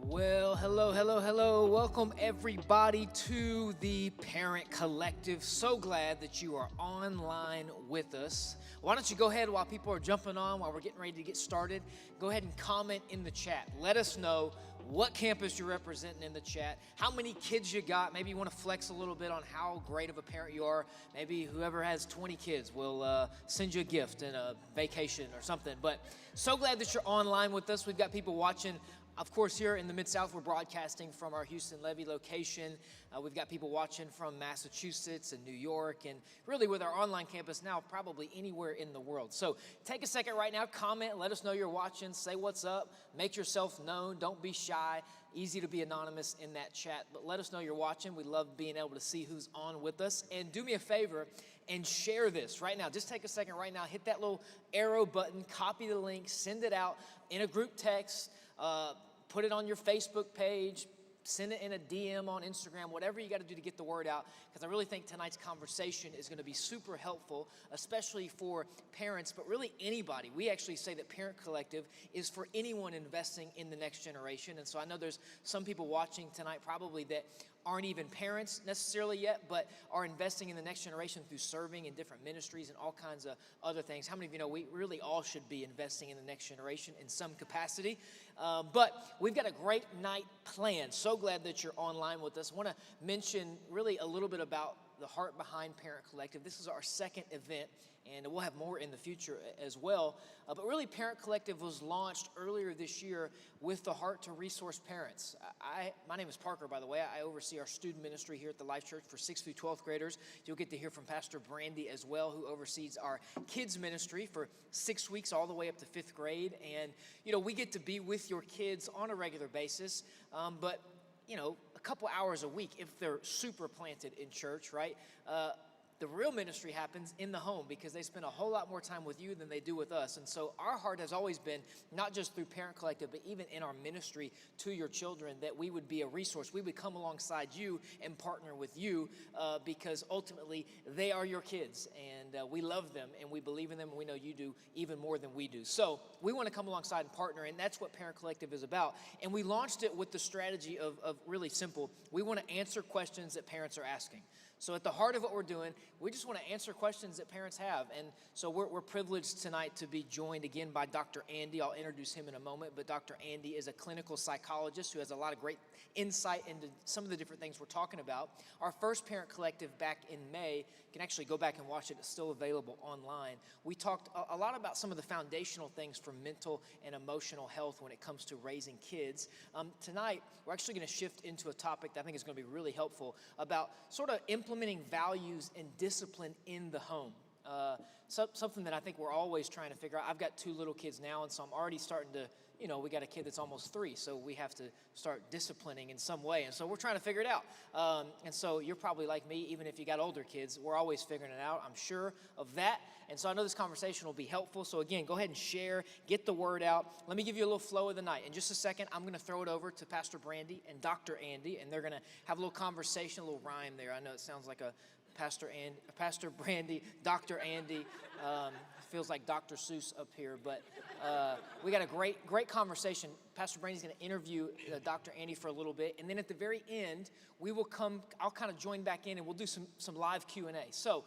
Well, hello, hello, hello. Welcome everybody to the Parent Collective. So glad that you are online with us. Why don't you go ahead while people are jumping on, while we're getting ready to get started, go ahead and comment in the chat. Let us know what campus you're representing in the chat, how many kids you got. Maybe you want to flex a little bit on how great of a parent you are. Maybe whoever has 20 kids will send you a gift and a vacation or something. But so glad that you're online with us. We've got people watching. Of course, here in the Mid-South, we're broadcasting from our Houston Levy location. We've got people watching from Massachusetts and New York, and really with our online campus now, probably anywhere in the world. So take a second right now, comment, let us know you're watching, say what's up, make yourself known, don't be shy. Easy to be anonymous in that chat, but let us know you're watching. We love being able to see who's on with us. And do me a favor and share this right now. Just take a second right now, hit that little arrow button, copy the link, send it out in a group text, put it on your Facebook page, send it in a DM on Instagram, whatever you got to do to get the word out, because I really think tonight's conversation is going to be super helpful, especially for parents, but really anybody. We actually say that Parent Collective is for anyone investing in the next generation. And so I know there's some people watching tonight probably that aren't even parents necessarily yet, but are investing in the next generation through serving in different ministries and all kinds of other things. How many of you know we really all should be investing in the next generation in some capacity? But we've got a great night planned. So glad that you're online with us. I want to mention really a little bit about the heart behind Parent Collective. This is our second event, and we'll have more in the future as well. But really, Parent Collective was launched earlier this year with the heart to resource parents. My name is Parker, by the way. I oversee our student ministry here at the Life Church for 6th through 12th graders. You'll get to hear from Pastor Brandy as well, who oversees our kids ministry for 6 weeks all the way up to 5th grade. And, we get to be with your kids on a regular basis, but a couple hours a week if they're super planted in church, right? The real ministry happens in the home because they spend a whole lot more time with you than they do with us. And so our heart has always been, not just through Parent Collective, but even in our ministry to your children, that we would be a resource. We would come alongside you and partner with you because ultimately they are your kids, and we love them and we believe in them, and we know you do even more than we do. So we want to come alongside and partner, and that's what Parent Collective is about. And we launched it with the strategy of really simple. We want to answer questions that parents are asking. So at the heart of what we're doing, we just want to answer questions that parents have. And so we're privileged tonight to be joined again by Dr. Andy. I'll introduce him in a moment, but Dr. Andy is a clinical psychologist who has a lot of great insight into some of the different things we're talking about. Our first Parent Collective back in May, you can actually go back and watch it. It's still available online. We talked a lot about some of the foundational things for mental and emotional health when it comes to raising kids. Tonight, we're actually going to shift into a topic that I think is going to be really helpful about sort of implementing values and discipline in the home. Something that I think we're always trying to figure out. I've got 2 little kids now, and so I'm already starting to, we got a kid that's almost 3, so we have to start disciplining in some way. And so we're trying to figure it out. And so you're probably like me, even if you got older kids, we're always figuring it out. I'm sure of that. And so I know this conversation will be helpful. So again, go ahead and share, get the word out. Let me give you a little flow of the night. In just a second, I'm going to throw it over to Pastor Brandy and Dr. Andy, and they're going to have a little conversation, a little rhyme there. I know it sounds like a Pastor Brandy, Dr. Andy. Feels like Dr. Seuss up here, but we got a great conversation. Pastor Brandy's going to interview Dr. Andy for a little bit, and then at the very end, I'll kind of join back in, and we'll do some live Q&A. So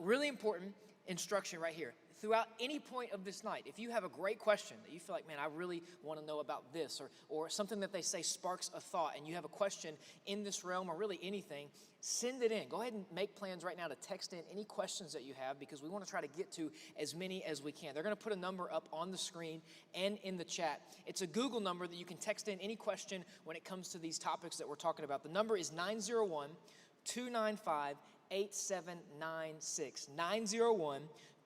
really important instruction right here. Throughout any point of this night, if you have a great question that you feel like, man, I really want to know about this, or something that they say sparks a thought, and you have a question in this realm, or really anything, send it in. Go ahead and make plans right now to text in any questions that you have, because we want to try to get to as many as we can. They're going to put a number up on the screen and in the chat. It's a Google number that you can text in any question when it comes to these topics that we're talking about. The number is 901-295-8796.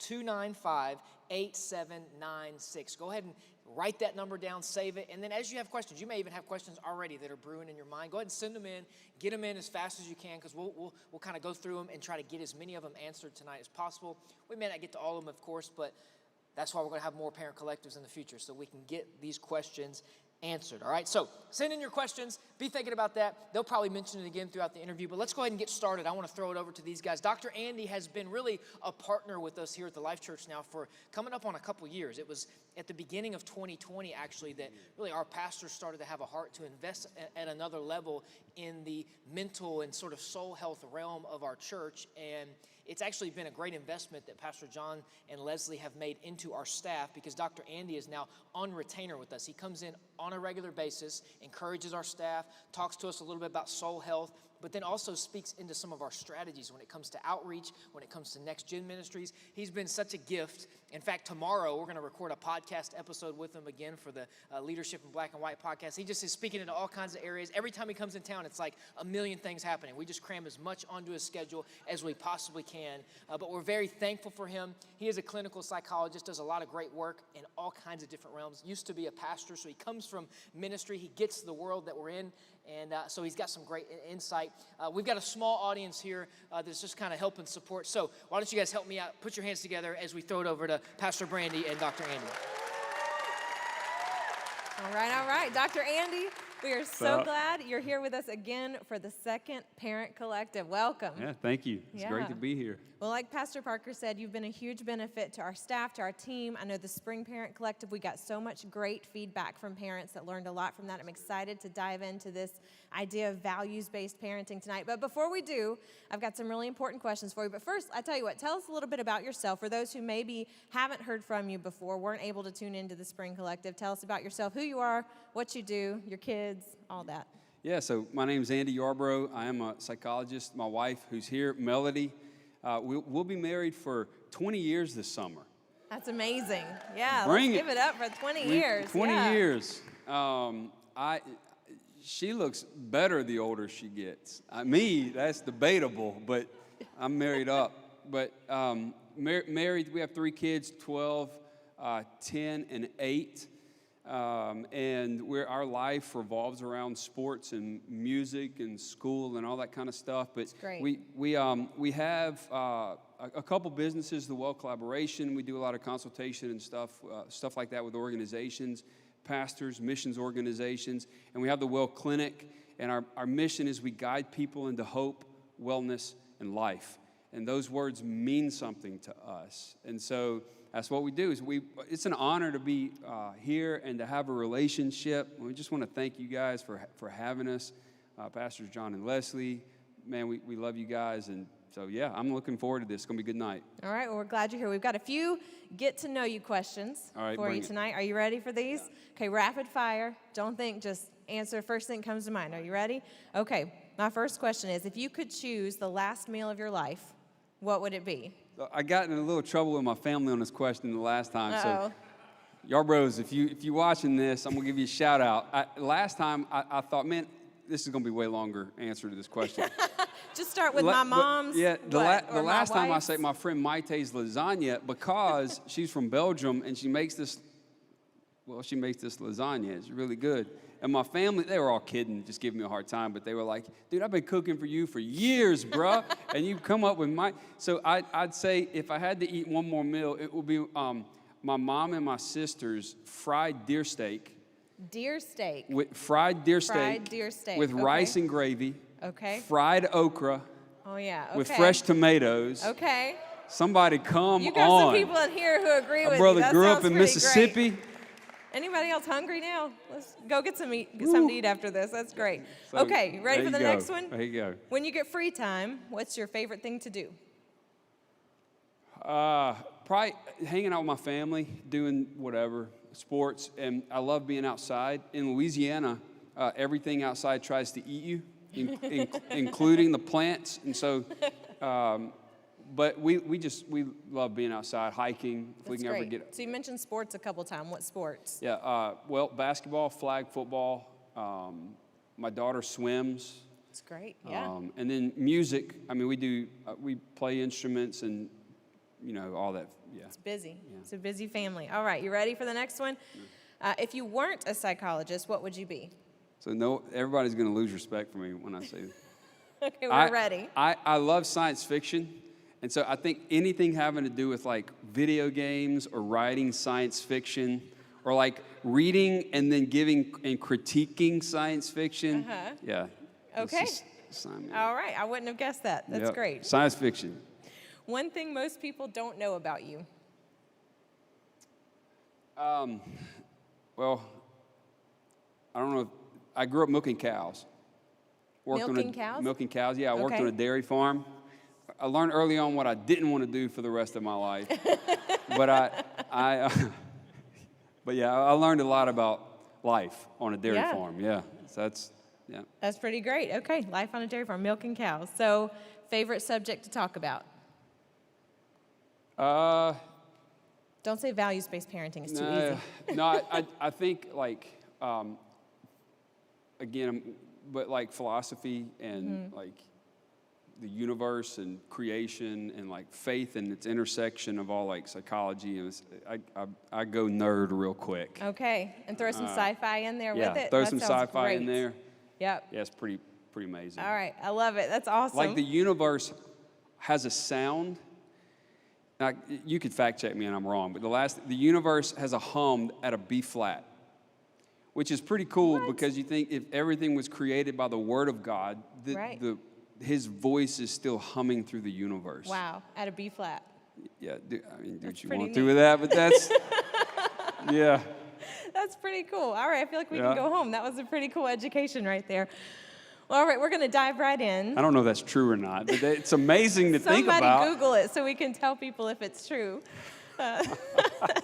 901-295-8796. Go ahead and write that number down, save it, and then as you have questions, you may even have questions already that are brewing in your mind. Go ahead and send them in, get them in as fast as you can, because we'll kind of go through them and try to get as many of them answered tonight as possible. We may not get to all of them, of course, but that's why we're going to have more parent collectives in the future, so we can get these questions answered. All right, so send in your questions. Be thinking about that. They'll probably mention it again throughout the interview, but let's go ahead and get started. I want to throw it over to these guys. Dr. Andy has been really a partner with us here at the Life Church now for coming up on a couple years. It was at the beginning of 2020, actually, that really our pastors started to have a heart to invest at another level in the mental and sort of soul health realm of our church, and it's actually been a great investment that Pastor John and Leslie have made into our staff, because Dr. Andy is now on retainer with us. He comes in on a regular basis, encourages our staff, talks to us a little bit about soul health, but then also speaks into some of our strategies when it comes to outreach, when it comes to next gen ministries. He's been such a gift. In fact, tomorrow we're going to record a podcast episode with him again for the Leadership in Black and White podcast. He just is speaking into all kinds of areas. Every time he comes in town, it's like a million things happening. We just cram as much onto his schedule as we possibly can. But we're very thankful for him. He is a clinical psychologist, does a lot of great work in all kinds of different realms. Used to be a pastor, so he comes from ministry. He gets the world that we're in, And so he's got some great insight. We've got a small audience here that's just kind of helping support. So why don't you guys help me out? Put your hands together as we throw it over to Pastor Brandy and Dr. Andy. All right. Dr. Andy, we are so glad you're here with us again for the second Parent Collective. Welcome. Yeah, thank you. It's great to be here. Well, like Pastor Parker said, you've been a huge benefit to our staff, to our team. I know the Spring Parent Collective, we got so much great feedback from parents that learned a lot from that. I'm excited to dive into this idea of values-based parenting tonight. But before we do, I've got some really important questions for you. But first, I tell you what, tell us a little bit about yourself. For those who maybe haven't heard from you before, weren't able to tune into the Spring Collective, tell us about yourself, who you are, what you do, your kids, all that. Yeah, so my name is Andy Yarbrough. I am a psychologist. My wife, who's here, Melody, we'll be married for 20 years this summer. That's amazing. Yeah, Bring let's give it up for 20 years. 20 years. She looks better the older she gets. Me, that's debatable, but I'm married up. But married, we have 3 kids, 12, 10, and 8. And our life revolves around sports and music and school and all that kind of stuff. But we have a couple businesses, the Well Collaboration. We do a lot of consultation and stuff like that with organizations, pastors, missions organizations, and we have the Well Clinic. And our mission is we guide people into hope, wellness, and life. And those words mean something to us. And so that's what we do. It's an honor to be here and to have a relationship. We just want to thank you guys for having us. Pastors John and Leslie, man, we love you guys. And so, yeah, I'm looking forward to this. It's going to be a good night. All right, well, we're glad you're here. We've got a few get-to-know-you questions for you tonight. Are you ready for these? Yeah. Okay, rapid fire. Don't think, just answer first thing that comes to mind. Are you ready? Okay, my first question is, if you could choose the last meal of your life, what would it be? I got in a little trouble with my family on this question the last time. So, Yarbroghs, if you watching this, I'm going to give you a shout out. Last time, I thought, man, this is going to be way longer answer to this question. Just start with my mom's. The last time I say my friend Maite's lasagna, because she's from Belgium and she makes this lasagna. It's really good. And my family, they were all kidding, just giving me a hard time, but they were like, dude, I've been cooking for you for years, bruh, and you come up with So I'd say if I had to eat one more meal, it would be my mom and my sister's fried deer steak. Deer steak. Fried deer steak. With rice and gravy. Okay. Fried okra. Oh, yeah, okay. With fresh tomatoes. Okay. Somebody come on. You got some people in here who agree with you. My brother grew up in Mississippi. Great. Anybody else hungry now? Let's go get something to eat after this. That's great. Okay, you ready for the next one? There you go. When you get free time, what's your favorite thing to do? Probably hanging out with my family, doing whatever, sports, and I love being outside. In Louisiana, everything outside tries to eat you, including the plants, and so... But we love being outside, hiking, if we can ever get... So you mentioned sports a couple times. What sports? Yeah, well, basketball, flag football. My daughter swims. That's great, yeah. And then music. I mean, we play instruments and, all that, yeah. It's busy. Yeah. It's a busy family. All right, you ready for the next one? If you weren't a psychologist, what would you be? So everybody's going to lose respect for me when I say this. Okay, we're ready. I love science fiction. And so I think anything having to do with like video games or writing science fiction or like reading and then giving and critiquing science fiction. Yeah. Okay. All right. I wouldn't have guessed that. That's great. Science fiction. One thing most people don't know about you. Well, I don't know. I grew up milking cows. Milking cows? Milking cows, yeah. I worked on a dairy farm. I learned early on what I didn't want to do for the rest of my life. But I learned a lot about life on a dairy farm. Yeah, so that's pretty great. Okay, life on a dairy farm, milking cows. So, favorite subject to talk about? Don't say values-based parenting. It's too easy. No, I think like philosophy and like the universe and creation and like faith and its intersection of all like psychology, and I go nerd real quick. Okay, and throw some sci-fi in there with it. Throw some sci-fi in there. Yep. Yeah, it's pretty amazing. All right. I love it. That's awesome. Like the universe has a sound. Now, you could fact check me and I'm wrong, but the universe has a hum at a B flat, which is pretty cool because you think if everything was created by the Word of God, His voice is still humming through the universe. Wow, at a B flat. Yeah, do what you pretty want to with that, but that's, yeah. That's pretty cool. All right, I feel like we can go home. That was a pretty cool education right there. Well, all right, we're going to dive right in. I don't know if that's true or not, but it's amazing to think about. Somebody Google it so we can tell people if it's true.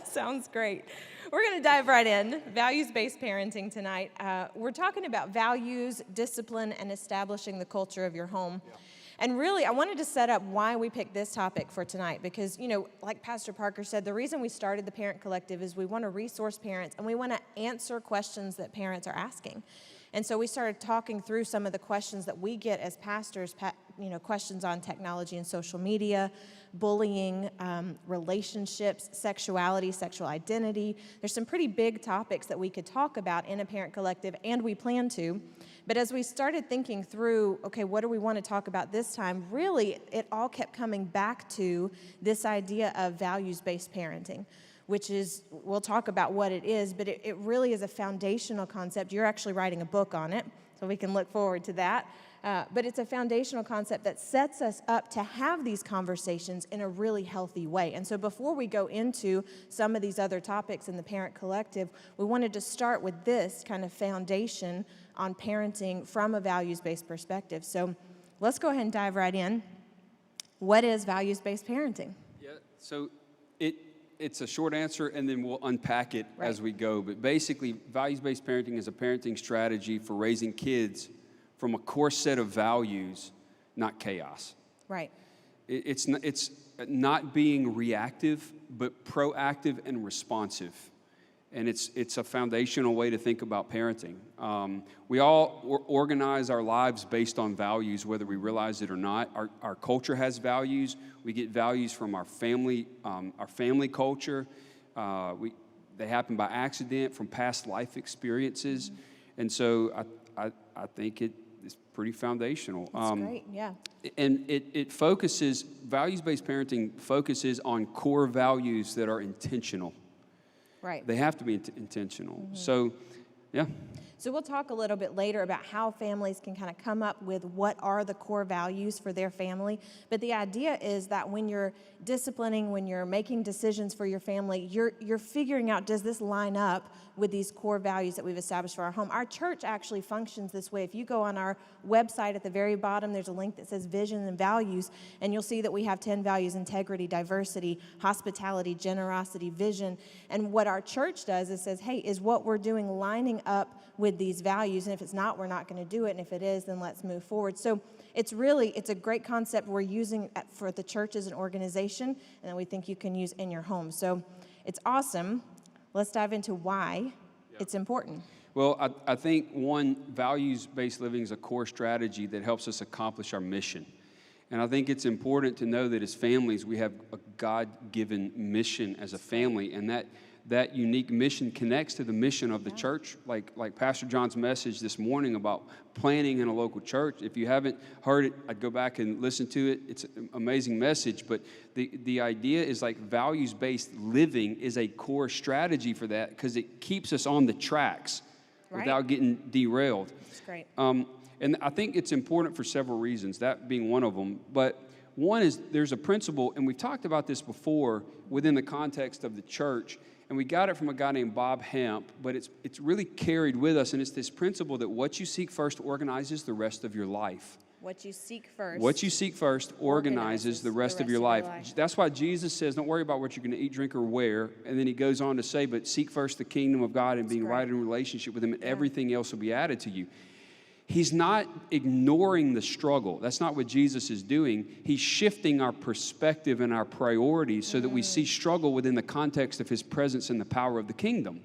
Sounds great. We're going to dive right in. Values-based parenting tonight. We're talking about values, discipline, and establishing the culture of your home. Yeah. And really, I wanted to set up why we picked this topic for tonight because, you know, like Pastor Parker said, the reason we started the Parent Collective is we want to resource parents and we want to answer questions that parents are asking. And so we started talking through some of the questions that we get as pastors, questions on technology and social media, bullying, relationships, sexuality, sexual identity. There's some pretty big topics that we could talk about in a Parent Collective, and we plan to. But as we started thinking through, okay, what do we want to talk about this time? Really, it all kept coming back to this idea of values-based parenting, which is, we'll talk about what it is, but it really is a foundational concept. You're actually writing a book on it, so we can look forward to that. But it's a foundational concept that sets us up to have these conversations in a really healthy way. And so before we go into some of these other topics in the Parent Collective, we wanted to start with this kind of foundation on parenting from a values-based perspective. So let's go ahead and dive right in. What is values-based parenting? Yeah, so it's a short answer, and then we'll unpack it as we go. But basically, values-based parenting is a parenting strategy for raising kids from a core set of values, not chaos. Right. It's not being reactive, but proactive and responsive. And it's a foundational way to think about parenting. We all organize our lives based on values, whether we realize it or not. Our culture has values. We get values from our family culture. They happen by accident, from past life experiences. Mm-hmm. And so I think it's pretty foundational. That's great, yeah. And it focuses, values-based parenting focuses on core values that are intentional. Right. They have to be intentional. Mm-hmm. So, yeah. So we'll talk a little bit later about how families can kind of come up with what are the core values for their family. But the idea is that when you're disciplining, when you're making decisions for your family, you're figuring out, does this line up with these core values that we've established for our home? Our church actually functions this way. If you go on our website at the very bottom, there's a link that says vision and values, and you'll see that we have 10 values: integrity, diversity, hospitality, generosity, vision. And what our church does is says, hey, is what we're doing lining up with these values? And if it's not, we're not going to do it. And if it is, then let's move forward. So it's a great concept we're using for the church as an organization, and that we think you can use in your home. So it's awesome. Let's dive into why it's important. Well, I think one, values-based living is a core strategy that helps us accomplish our mission. And I think it's important to know that as families, we have a God-given mission as a family, and that unique mission connects to the mission of the church, like Pastor John's message this morning about planning in a local church. If you haven't heard it, I'd go back and listen to it. It's an amazing message, but the idea is like values-based living is a core strategy for that because it keeps us on the tracks without getting derailed. That's great. And I think it's important for several reasons, that being one of them. But one is there's a principle, and we've talked about this before within the context of the church, and we got it from a guy named Bob Hemp, but it's really carried with us, and it's this principle that what you seek first organizes the rest of your life. What you seek first. What you seek first organizes the rest of your life. That's why Jesus says, don't worry about what you're going to eat, drink, or wear. And then he goes on to say, but seek first the kingdom of God and being right in relationship with him, and everything else will be added to you. He's not ignoring the struggle. That's not what Jesus is doing. He's shifting our perspective and our priorities so that we see struggle within the context of his presence and the power of the kingdom.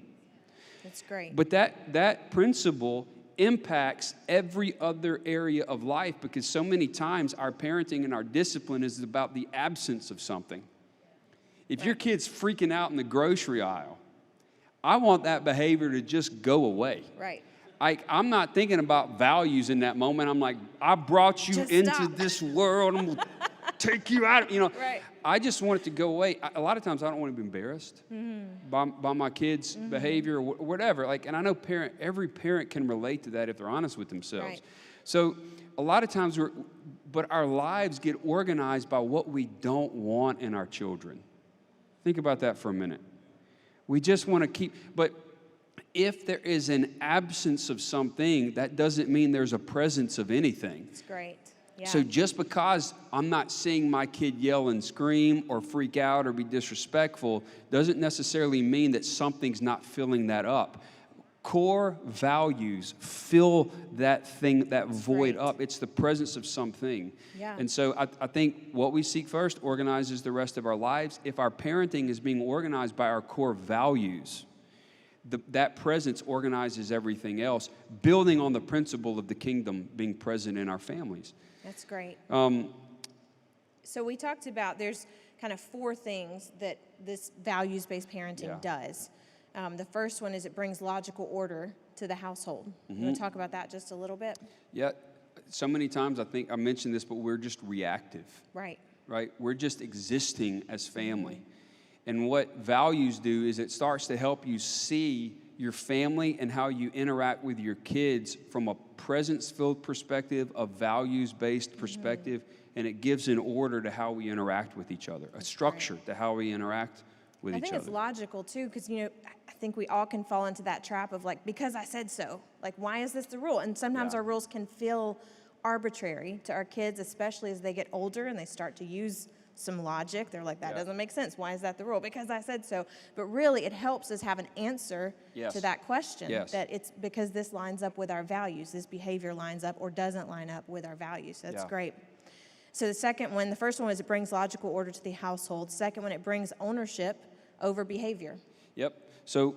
That's great. But that principle impacts every other area of life because so many times our parenting and our discipline is about the absence of something. If your kid's freaking out in the grocery aisle, I want that behavior to just go away. Right. I'm not thinking about values in that moment. I'm like, I brought you Just into stop. this world. I'm going to take you out. Right. I just want it to go away. A lot of times I don't want to be embarrassed by my kids' behavior or whatever. And I know every parent can relate to that if they're honest with themselves. Right. So a lot of times but our lives get organized by what we don't want in our children. Think about that for a minute. We just want to but if there is an absence of something, that doesn't mean there's a presence of anything. It's great. Yeah. So just because I'm not seeing my kid yell and scream or freak out or be disrespectful doesn't necessarily mean that something's not filling that up. Core values fill that void up. It's the presence of something. Yeah. And so I think what we seek first organizes the rest of our lives. If our parenting is being organized by our core values, that presence organizes everything else, building on the principle of the kingdom being present in our families. That's great. So we talked about there's kind of 4 things that this values-based parenting does. The first one is it brings logical order to the household. You want to talk about that just a little bit? Yeah. So many times I think I mentioned this, but we're just reactive. Right. We're just existing as family. And what values do is it starts to help you see your family and how you interact with your kids from a presence-filled perspective, a values-based perspective, and it gives an order to how we interact with each other, a structure to how we interact with each other. I think it's logical, too, because, I think we all can fall into that trap of, because I said so. Why is this the rule? And sometimes our rules can feel arbitrary to our kids, especially as they get older and they start to use some logic. They're like, that doesn't make sense. Why is that the rule? Because I said so. But really, it helps us have an answer to that question, that it's because this lines up with our values. This behavior lines up or doesn't line up with our values. So that's great. So the first one is it brings logical order to the household. Second one, it brings ownership over behavior. Yep. So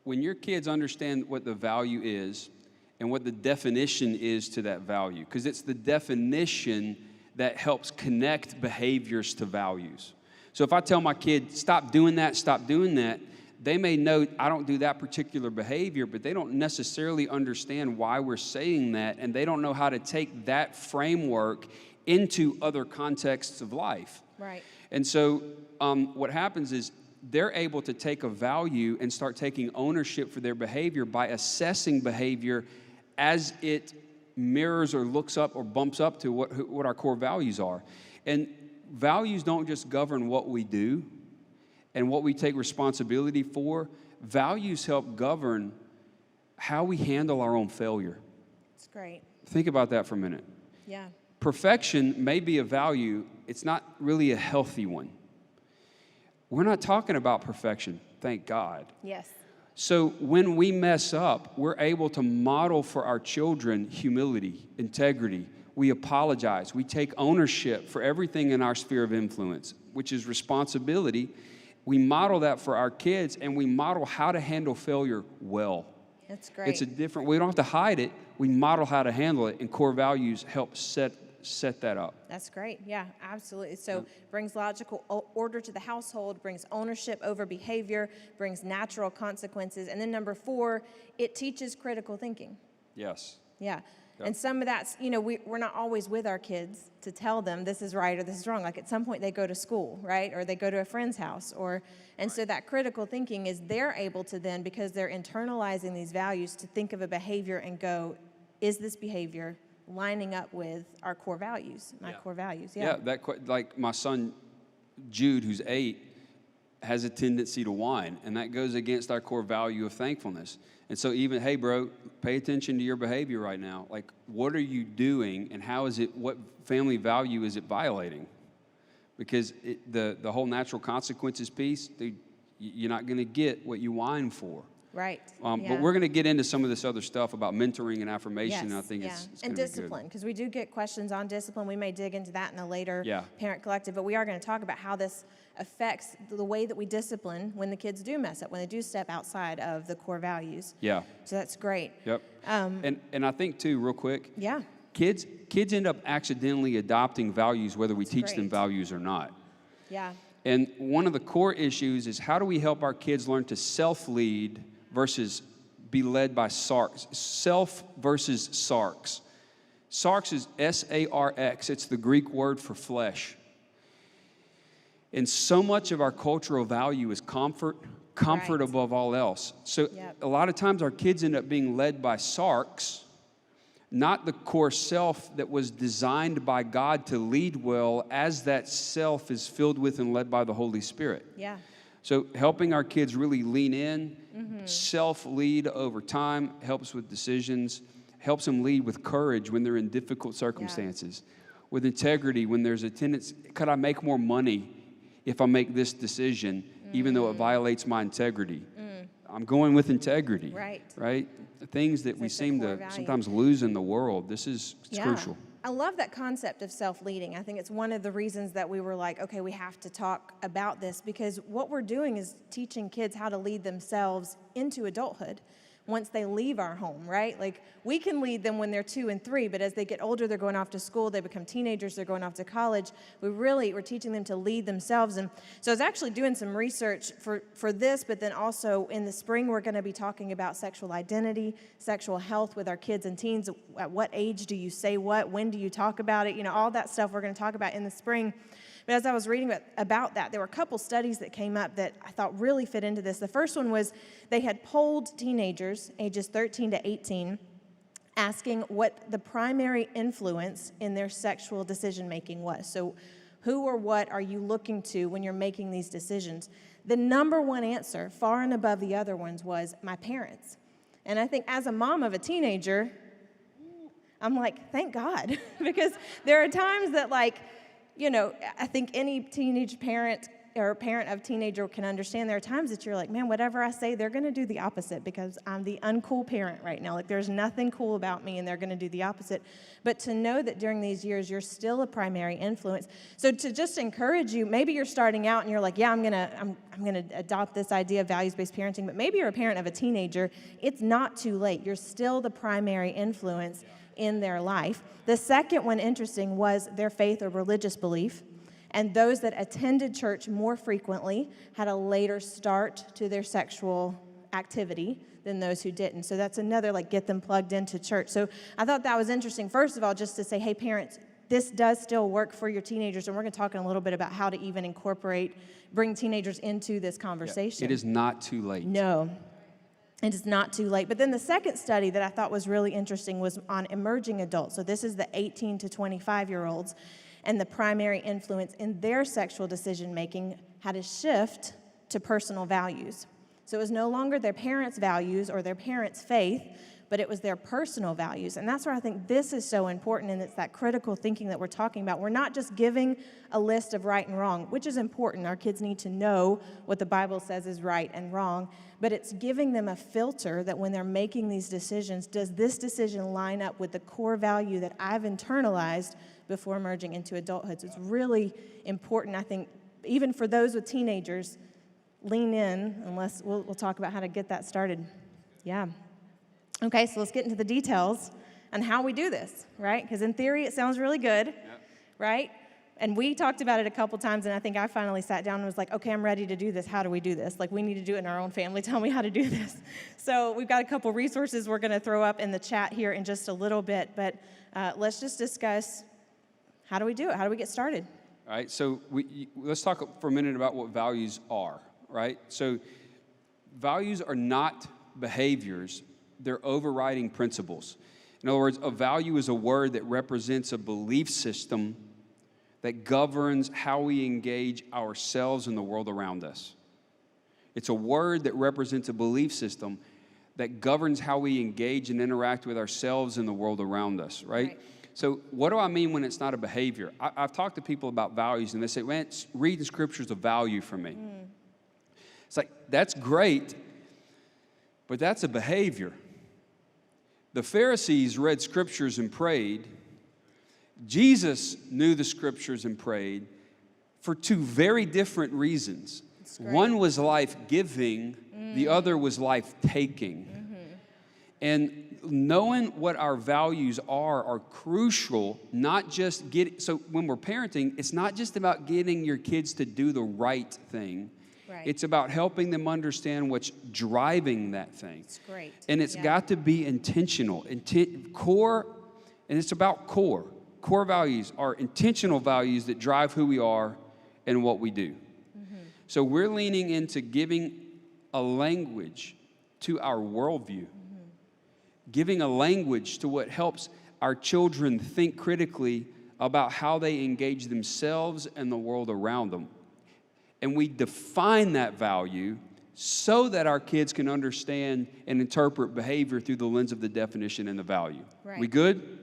when your kids understand what the value is and what the definition is to that value, because it's the definition that helps connect behaviors to values. So if I tell my kid, stop doing that, they may know I don't do that particular behavior, but they don't necessarily understand why we're saying that, and they don't know how to take that framework into other contexts of life. Right. And so what happens is they're able to take a value and start taking ownership for their behavior by assessing behavior as it mirrors or looks up or bumps up to what our core values are. And values don't just govern what we do and what we take responsibility for. Values help govern how we handle our own failure. That's great. Think about that for a minute. Yeah. Perfection may be a value. It's not really a healthy one. We're not talking about perfection, thank God. Yes. So when we mess up, we're able to model for our children humility, integrity. We apologize. We take ownership for everything in our sphere of influence, which is responsibility. We model that for our kids, and we model how to handle failure well. That's great. We don't have to hide it. We model how to handle it, and core values help set that up. That's great. Yeah, absolutely. So brings logical order to the household, brings ownership over behavior, brings natural consequences. And then number 4, it teaches critical thinking. Yes. Yeah. Yep. And some of that's, we're not always with our kids to tell them this is right or this is wrong. At some point they go to school, right? Or they go to a friend's house. So that critical thinking is they're able to then, because they're internalizing these values, to think of a behavior and go, is this behavior lining up with our core values, core values? Yeah, like my son Jude, who's 8, has a tendency to whine, and that goes against our core value of thankfulness. And so even, hey, bro, pay attention to your behavior right now. What are you doing, and what family value is it violating? Because the whole natural consequences piece, you're not going to get what you whine for. Right. But we're going to get into some of this other stuff about mentoring and affirmation. Yes, and I think it's and discipline, because we do get questions on discipline. We may dig into that in a later parent collective, but we are going to talk about how this affects the way that we discipline when the kids do mess up, when they do step outside of the core values. Yeah. So that's great. Yep. And I think too, real quick. Yeah. Kids end up accidentally adopting values whether we teach them values or not. Yeah. And one of the core issues is how do we help our kids learn to self-lead versus be led by sarx. Self versus sarx. Sarx is S-A-R-X. It's the Greek word for flesh. And so much of our cultural value is comfort Right. above all else. So Yep. a lot of times our kids end up being led by sarx, not the core self that was designed by God to lead well as that self is filled with and led by the Holy Spirit. Yeah. So helping our kids really lean in, self-lead over time, helps with decisions, helps them lead with courage when they're in difficult circumstances, with integrity when there's a tendency, could I make more money if I make this decision, even though it violates my integrity? I'm going with integrity, right? The things that we like the seem core to value. sometimes lose in the world, it's crucial. I love that concept of self-leading. I think it's one of the reasons that we were like, okay, we have to talk about this, because what we're doing is teaching kids how to lead themselves into adulthood once they leave our home, right? Like, we can lead them when they're 2 and 3, but as they get older, they're going off to school, they become teenagers, they're going off to college. We're teaching them to lead themselves. And so I was actually doing some research for this, but then also in the spring, we're going to be talking about sexual identity, sexual health with our kids and teens. At what age do you say what? When do you talk about it? You know, all that stuff we're going to talk about in the spring. But as I was reading about that, there were a couple studies that came up that I thought really fit into this. The first one was they had polled teenagers, ages 13 to 18, asking what the primary influence in their sexual decision-making was. So who or what are you looking to when you're making these decisions? The number one answer, far and above the other ones, was my parents. And I think as a mom of a teenager, I'm like, thank God. Because there are times that, like, you know, I think any teenage parent or parent of teenager can understand there are times that you're like, man, whatever I say, they're going to do the opposite because I'm the uncool parent right now. Like, there's nothing cool about me, and they're going to do the opposite. But to know that during these years, you're still a primary influence. So to just encourage you, maybe you're starting out and you're like, yeah, I'm gonna adopt this idea of values-based parenting, but maybe you're a parent of a teenager. It's not too late. You're still the primary influence in their life. The second one, interesting, was their faith or religious belief. And those that attended church more frequently had a later start to their sexual activity than those who didn't. So that's another, like, get them plugged into church. So I thought that was interesting, first of all, just to say, hey, parents, this does still work for your teenagers, and we're going to talk in a little bit about how to even bring teenagers into this conversation. It is not too late. No. It is not too late. But then the second study that I thought was really interesting was on emerging adults. So this is the 18 to 25-year-olds, and the primary influence in their sexual decision-making had a shift to personal values. So it was no longer their parents' values or their parents' faith, but it was their personal values. And that's where I think this is so important, and it's that critical thinking that we're talking about. We're not just giving a list of right and wrong, which is important. Our kids need to know what the Bible says is right and wrong, but it's giving them a filter that when they're making these decisions, does this decision line up with the core value that I've internalized before emerging into adulthood? So it's really important, I think, even for those with teenagers, lean in, unless we'll talk about how to get that started. Yeah. Okay, so let's get into the details on how we do this, right? Because in theory, it sounds really good, right? And we talked about it a couple times, and I think I finally sat down and was like, okay, I'm ready to do this. How do we do this? Like, we need to do it in our own family. Tell me how to do this. So we've got a couple resources we're going to throw up in the chat here in just a little bit, but let's just discuss, how do we do it? How do we get started? All right, so let's talk for a minute about what values are, right? So values are not behaviors. They're overriding principles. In other words, a value is a word that represents a belief system that governs how we engage ourselves in the world around us. It's a word that represents a belief system that governs how we engage and interact with ourselves in the world around us, right? So what do I mean when it's not a behavior? I've talked to people about values, and they say, man, reading Scripture is a value for me. It's like, that's great, but that's a behavior. The Pharisees read Scriptures and prayed. Jesus knew the Scriptures and prayed for two very different reasons. One was life-giving, the other was life-taking. And knowing what our values are crucial, not just so when we're parenting, it's not just about getting your kids to do the right thing. It's about helping them understand what's driving that thing. It's great. And it's got to be intentional. Core, and it's about core. Core values are intentional values that drive who we are and what we do. So we're leaning into giving a language to our worldview, giving a language to what helps our children think critically about how they engage themselves and the world around them. And we define that value so that our kids can understand and interpret behavior through the lens of the definition and the value. Right. We good?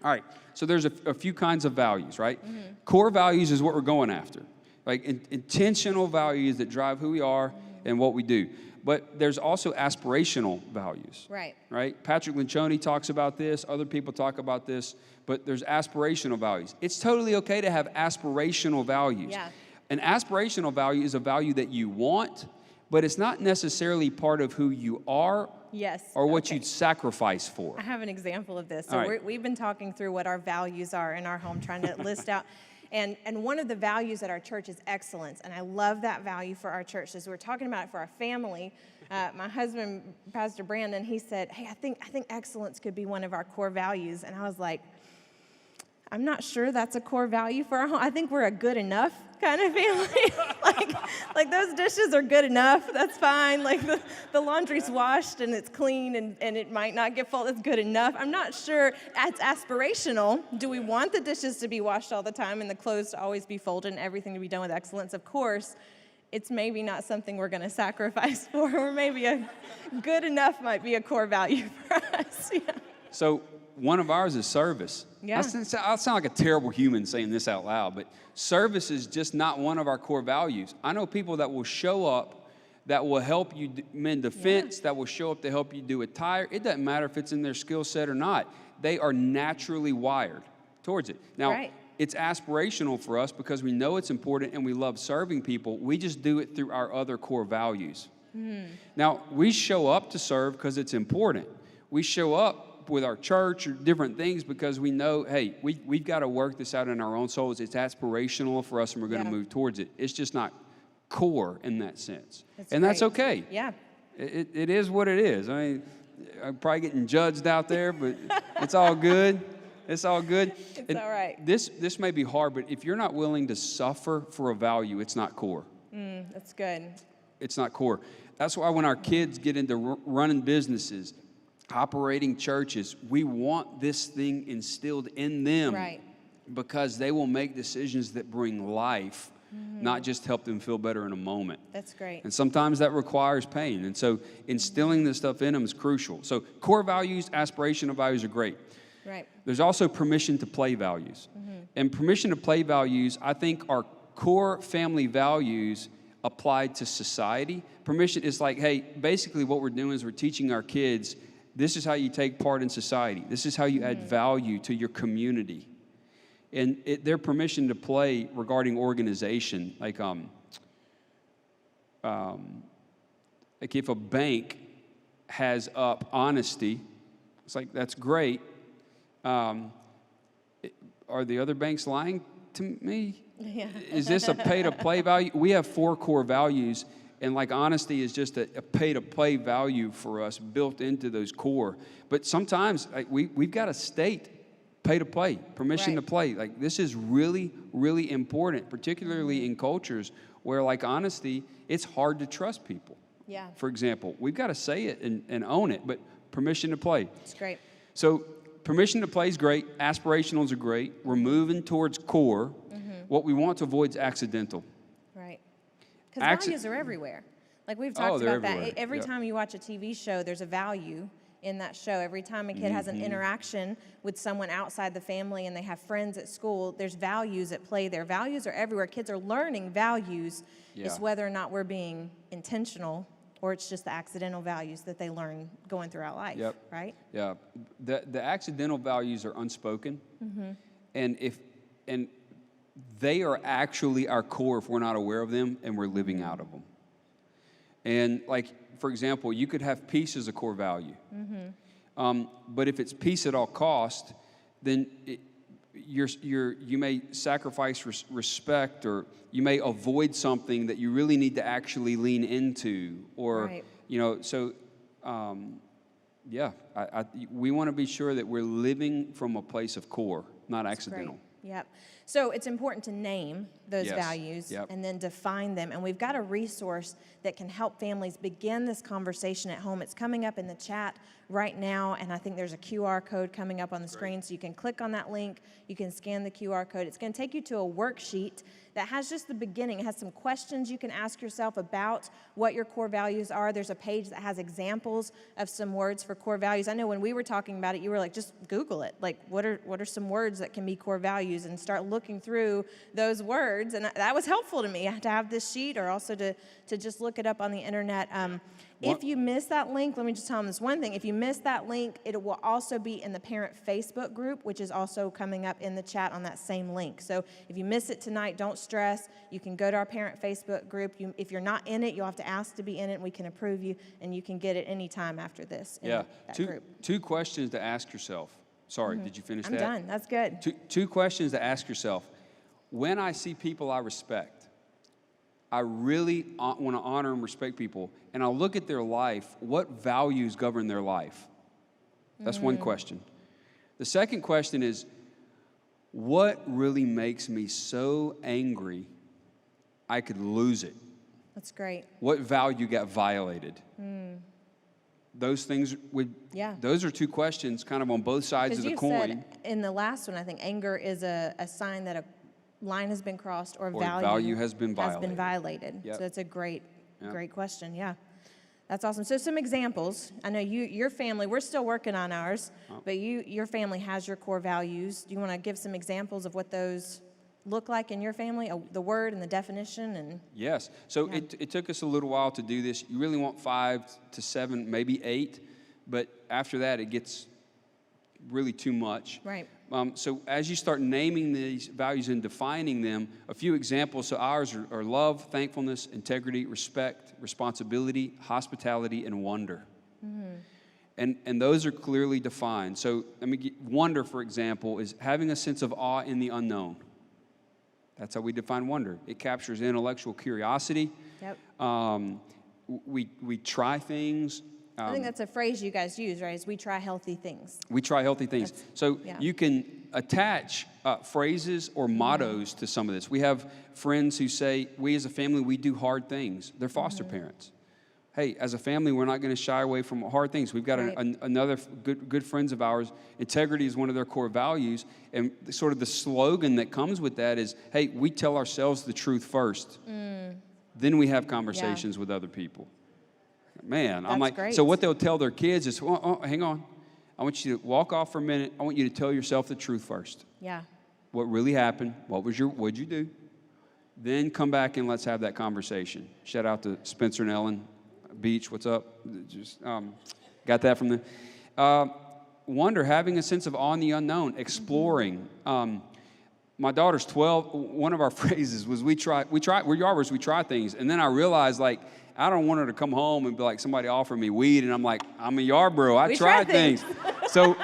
All right. So there's a few kinds of values, right? Core values is what we're going after. Like intentional values that drive who we are and what we do. But there's also aspirational values. Right. Right? Patrick Lencioni talks about this. Other people talk about this. But there's aspirational values. It's totally okay to have aspirational values. Yeah. An aspirational value is a value that you want, but it's not necessarily part of who you are. Yes. Or what you'd sacrifice for. I have an example of this. All So right. we've been talking through what our values are in our home, trying to list out. And one of the values at our church is excellence. And I love that value for our church. As we're talking about it for our family, my husband, Pastor Brandon, he said, hey, I think excellence could be one of our core values. And I was like, I'm not sure that's a core value for our home. I think we're a good enough kind of family. like those dishes are good enough. That's fine. Like the laundry's washed and it's clean and it might not get full. That's good enough. I'm not sure. It's aspirational. Do we want the dishes to be washed all the time and the clothes to always be folded and everything to be done with excellence? Of course. It's maybe not something we're going to sacrifice for, or maybe a good enough might be a core value for us. Yeah. So one of ours is service. Yeah. I sound like a terrible human saying this out loud, but service is just not one of our core values. I know people that will show up, that will help you mend the fence, that will show up to help you do a tire. It doesn't matter if it's in their skill set or not. They are naturally wired towards it. Now, it's aspirational for us because we know it's important and we love serving people. We just do it through our other core values. Now, we show up to serve because it's important. We show up with our church or different things because we know, hey, we've got to work this out in our own souls. It's aspirational for us and we're going to move towards it. It's just not core in that sense. That's okay. Yeah. It is what it is. I mean, I'm probably getting judged out there, but it's all good. It's all good. It's all right. This may be hard, but if you're not willing to suffer for a value, it's not core. That's good. It's not core. That's why when our kids get into running businesses, operating churches, we want this thing instilled in them. Right. Because they will make decisions that bring life, not just help them feel better in a moment. That's great. And sometimes that requires pain. And so instilling this stuff in them is crucial. So core values, aspirational values are great. Right. There's also permission to play values. And permission to play values, I think, are core family values applied to society. Permission is like, hey, basically what we're doing is we're teaching our kids, this is how you take part in society. This is how you add value to your community. And their permission to play regarding organization, like if a bank has up honesty, it's like, that's great. Are the other banks lying to me? Yeah. Is this a pay-to-play value? We have 4 core values, and like honesty is just a pay-to-play value for us built into those core. But sometimes we've got to state pay-to-play, permission to play. Like this is really, really important, particularly in cultures where like honesty, it's hard to trust people. Yeah. For example, we've got to say it and own it, but permission to play. It's great. So permission to play is great. Aspirationals are great. We're moving towards core. What we want to avoid is accidental. Right. Because values are everywhere. Like we've talked about everywhere. that. Every time you watch a TV show, there's a value in that show. Every time a kid has an interaction with someone outside the family and they have friends at school, there's values at play there. Values are everywhere. Kids are learning values. It's whether or not we're being intentional or it's just the accidental values that they learn going throughout life, right? Yeah. The accidental values are unspoken. And they are actually our core if we're not aware of them and we're living out of them. And like, for example, you could have peace as a core value. But if it's peace at all cost, then you may sacrifice respect, or you may avoid something that you really need to actually lean into, or Right. So we want to be sure that we're living from a place of core, not accidental. Great. Yep. So it's important to name those Yes. values Yep. and then define them. And we've got a resource that can help families begin this conversation at home. It's coming up in the chat right now, and I think there's a QR code coming up on the screen. So you can click on that link. You can scan the QR code. It's going to take you to a worksheet that has just the beginning. It has some questions you can ask yourself about what your core values are. There's a page that has examples of some words for core values. I know when we were talking about it, you were like, just Google it. Like, what are some words that can be core values, and start looking through those words. And that was helpful to me to have this sheet, or also to just look it up on the internet. If you miss that link, let me just tell them this one thing. If you miss that link, it will also be in the parent Facebook group, which is also coming up in the chat on that same link. So if you miss it tonight, don't stress. You can go to our parent Facebook group. If you're not in it, you'll have to ask to be in it, and we can approve you, and you can get it anytime after this in that group. Two questions to ask yourself. Sorry, did you finish that? I'm done. That's good. Two questions to ask yourself. When I see people I respect, I really want to honor and respect people, and I'll look at their life. What values govern their life? That's one question. The second question is, what really makes me so angry I could lose it? That's great. What value got violated? Those things those are two questions kind of on both sides of the coin. Because you said in the last one, I think anger is a sign that a line has been crossed, or value has been violated. Yep. So it's a great question. Yeah, that's awesome. So some examples. I know your family, we're still working on ours, but your family has your core values. Do you want to give some examples of what those look like in your family, the word and the definition? And yes. So it took us a little while to do this. You really want 5 to 7, maybe 8, but after that it gets really too much. Right. So as you start naming these values and defining them, a few examples. So ours are love, thankfulness, integrity, respect, responsibility, hospitality, and wonder. And those are clearly defined. So wonder, for example, is having a sense of awe in the unknown. That's how we define wonder. It captures intellectual curiosity. Yep. We try things. I think that's a phrase you guys use, right? Is we try healthy things. We try healthy things. You can attach phrases or mottos to some of this. We have friends who say, we as a family, we do hard things. They're foster parents. Hey, as a family, we're not going to shy away from hard things. We've got another good friends of ours. Integrity is one of their core values. And sort of the slogan that comes with that is, hey, we tell ourselves the truth first. Then we have conversations with other people. Man, I'm like, great. So what they'll tell their kids is, hang on. I want you to walk off for a minute. I want you to tell yourself the truth first. Yeah. What really happened? What'd you do? Then come back and let's have that conversation. Shout out to Spencer and Ellen Beach. What's up? Just got that from them. Wonder, having a sense of awe in the unknown, exploring. My daughter's 12. One of our phrases was, we're yarders, we try things. And then I realized, I don't want her to come home and be like, somebody offered me weed, and I'm like, I'm a yard bro. I try things. So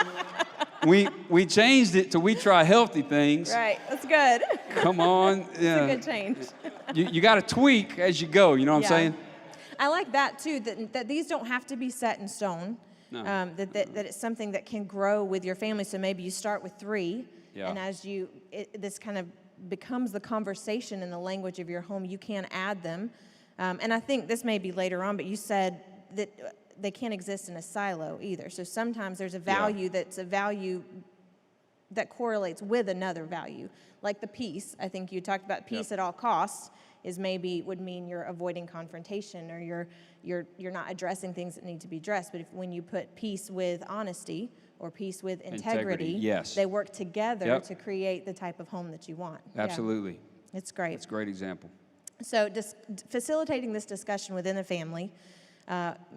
we changed it to we try healthy things. Right. That's good. Come on. Yeah. That's a good change. You got to tweak as you go. You know what I'm saying? I like that too. That these don't have to be set in stone. No. That it's something that can grow with your family. So maybe you start with 3, and as this kind of becomes the conversation in the language of your home, you can add them. And I think this may be later on, but you said that they can't exist in a silo either. So sometimes there's a value that's a value that correlates with another value. Like the peace, I think you talked about peace at all costs would mean you're avoiding confrontation, or you're not addressing things that need to be addressed. But when you put peace with honesty or peace with integrity, they work together to create the type of home that you want. Absolutely. Yeah. It's great. It's a great example. So facilitating this discussion within the family,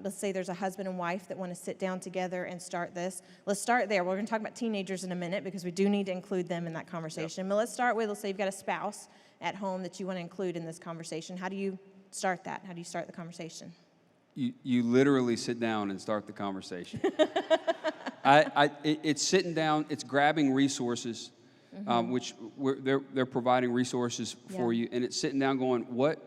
let's say there's a husband and wife that want to sit down together and start this. Let's start there. We're going to talk about teenagers in a minute because we do need to include them in that conversation. But let's start with, let's say you've got a spouse at home that you want to include in this conversation. How do you start that? How do you start the conversation? You literally sit down and start the conversation. It's sitting down, it's grabbing resources. which they're providing resources for you, and it's sitting down going, what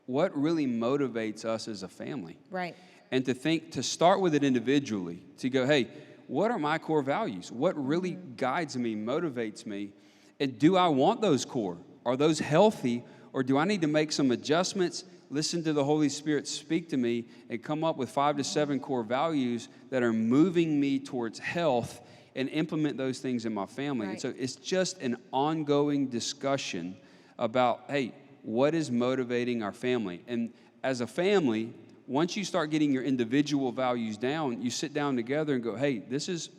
really motivates us as a family? Right. And to start with it individually, to go, hey, what are my core values? What really guides me, motivates me? And do I want those core? Are those healthy? Or do I need to make some adjustments, listen to the Holy Spirit speak to me, and come up with 5 to 7 core values that are moving me towards health and implement those things in my family? Right. And so it's just an ongoing discussion about, hey, what is motivating our family? And as a family, once you start getting your individual values down, you sit down together and go, hey, this is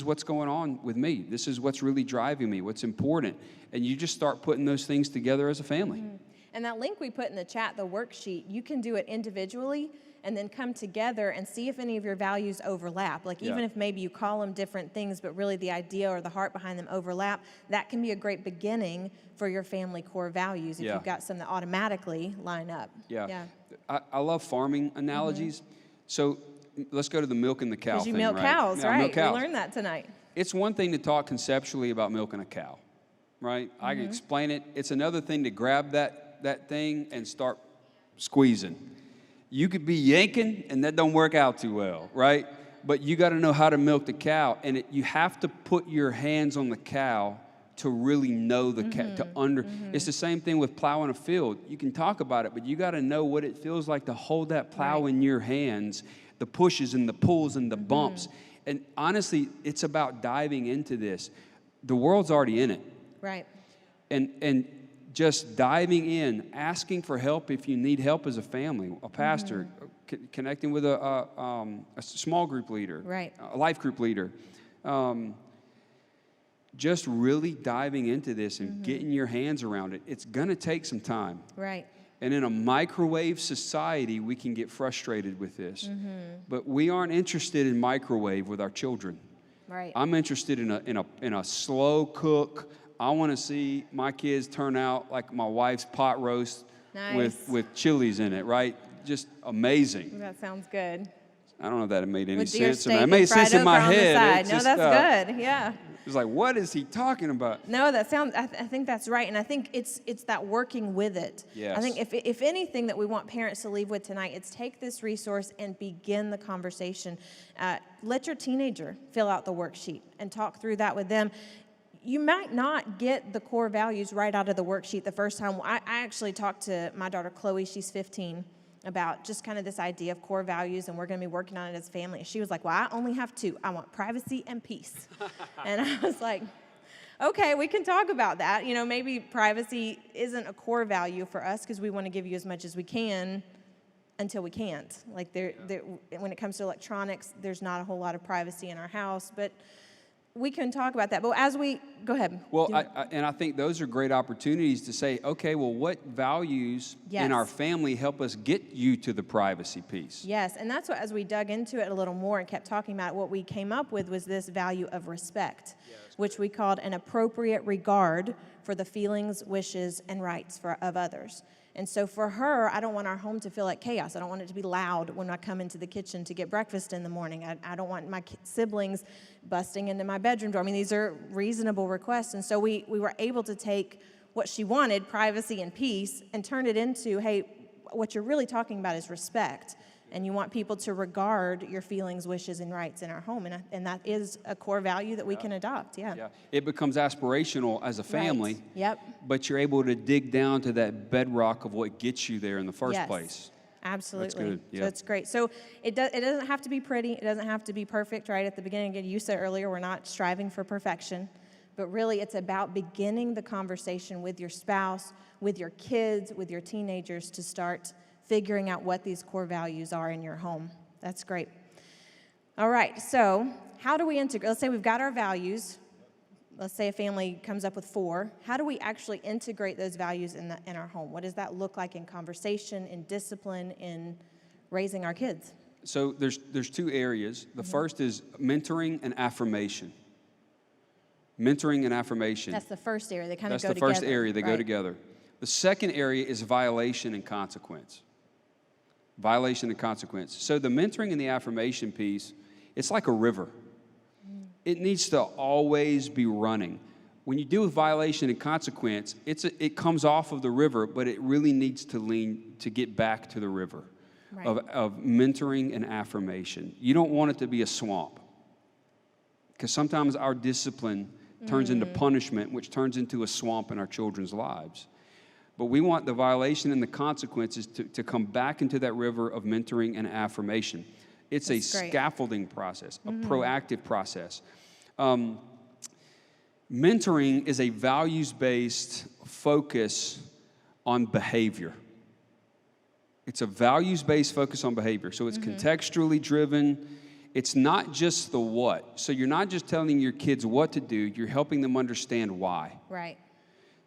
what's going on with me. This is what's really driving me, what's important. And you just start putting those things together as a family. And that link we put in the chat, the worksheet, you can do it individually and then come together and see if any of your values overlap. Like even if maybe you call them different things, but really the idea or the heart behind them overlap, that can be a great beginning for your family core values if you've got some that automatically line up. Yeah. I love farming analogies. So let's go to the milk and the cow thing, Because you milk cows, Yeah, right? milk cows. We learned that tonight. It's one thing to talk conceptually about milking a cow, right? I can explain it. It's another thing to grab that thing and start squeezing. You could be yanking, and that don't work out too well, right? But you got to know how to milk the cow, and you have to put your hands on the cow to really know the It's the same thing with plowing a field. You can talk about it, but you got to know what it feels like to hold that plow in your hands, the pushes and the pulls and the bumps. And honestly, it's about diving into this. The world's already in it. Right. And just diving in, asking for help if you need help as a family, a pastor, connecting with a small group leader, a life group leader. Just really diving into this and getting your hands around it. It's going to take some time. Right. And in a microwave society, we can get frustrated with this. But we aren't interested in microwave with our children. Right. I'm interested in a slow cook. I want to see my kids turn out like my wife's pot roast with chilies in it, right? Just amazing. That sounds good. I don't know if that made any With deer sense. I mean, steak it made and fried sense in my okra on the head. side. It's No, just, that's good. Yeah. It's like, what is he talking about? No, that sounds. I think that's right, and I think it's that working with it. Yes. I think if anything that we want parents to leave with tonight, it's take this resource and begin the conversation. Let your teenager fill out the worksheet and talk through that with them. You might not get the core values right out of the worksheet the first time. I actually talked to my daughter Chloe. She's 15. About just kind of this idea of core values, and we're going to be working on it as a family. She was like, well, I only have 2. I want privacy and peace. And I was like, okay, we can talk about that. You know, maybe privacy isn't a core value for us because we want to give you as much as we can until we can't. Like when it comes to electronics, there's not a whole lot of privacy in our house, but we can talk about that. But as we go ahead. Well, I think those are great opportunities to say, okay, well, what values in our family help us get you to the privacy piece? Yes, and that's what, as we dug into it a little more and kept talking about it, what we came up with was this value of respect, which we called an appropriate regard for the feelings, wishes, and rights of others. And so for her, I don't want our home to feel like chaos. I don't want it to be loud when I come into the kitchen to get breakfast in the morning. I don't want my siblings busting into my bedroom door. I mean, these are reasonable requests. And so we were able to take what she wanted, privacy and peace, and turn it into, hey, what you're really talking about is respect. And you want people to regard your feelings, wishes, and rights in our home. And that is a core value that we can adopt, yeah. It becomes aspirational as a family. Right. Yep. But you're able to dig down to that bedrock of what gets you there in the first place. Absolutely. That's good. Yeah. So it's great. So it doesn't have to be pretty. It doesn't have to be perfect, right? At the beginning, again, you said earlier, we're not striving for perfection. But really, it's about beginning the conversation with your spouse, with your kids, with your teenagers to start figuring out what these core values are in your home. That's great. All right, so how do we integrate? Let's say we've got our values. Let's say a family comes up with 4. How do we actually integrate those values in our home? What does that look like in conversation, in discipline, in raising our kids? So there's 2 areas. The first is mentoring and affirmation. Mentoring and affirmation. That's the first area. They kind of go together. That's the first area. They go together. The second area is violation and consequence. Violation and consequence. So the mentoring and the affirmation piece, it's like a river. It needs to always be running. when you deal with violation and consequence, it comes off of the river, but it really needs to lean to get back to the river of mentoring and affirmation. You don't want it to be a swamp, because sometimes our discipline turns into punishment, which turns into a swamp in our children's lives. But we want the violation and the consequences to come back into that river of mentoring and affirmation. It's That's great. Scaffolding process, a proactive process. Mentoring is a values-based focus on behavior. It's a values-based focus on behavior. So it's contextually driven. It's not just the what. So you're not just telling your kids what to do, you're helping them understand why. Right.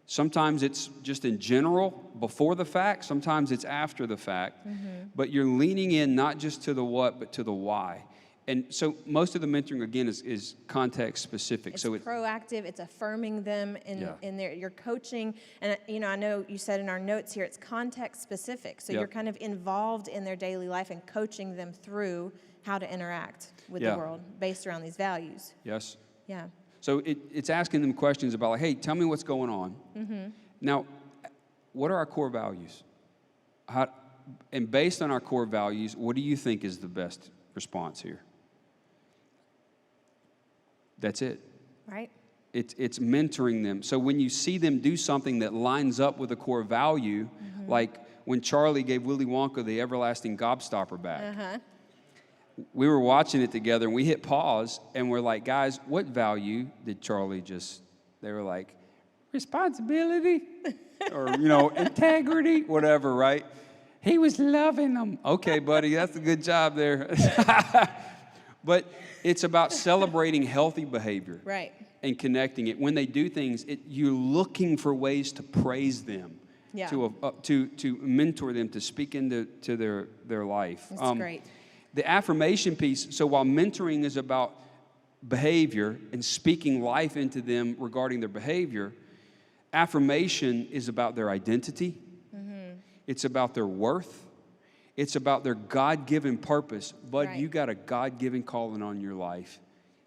Sometimes it's just in general, before the fact. Sometimes it's after the fact. But you're leaning in not just to the what, but to the why. And so most of the mentoring, again, is context specific. It's so proactive. It's affirming them in their, you're coaching. And, I know you said in our notes here, it's context specific. So you're kind of involved in their daily life and coaching them through how to interact with the world based around these values. Yes. Yeah. So it's asking them questions about, like, hey, tell me what's going on. Now, what are our core values? And based on our core values, what do you think is the best response here? That's it. Right. It's mentoring them. So when you see them do something that lines up with a core value, like when Charlie gave Willy Wonka the everlasting gobstopper back, we were watching it together, and we hit pause, and we're like, guys, what value did Charlie just, they were like, responsibility, or, integrity, whatever, right? He was loving them. Okay, buddy, that's a good job there. But it's about celebrating healthy behavior. Right. And connecting it. When they do things, you're looking for ways to praise them, to mentor them, to speak into their life. That's great. The affirmation piece, so while mentoring is about behavior and speaking life into them regarding their behavior, affirmation is about their identity. It's about their worth. It's about their God-given purpose. Bud, you got a God-given calling on your life.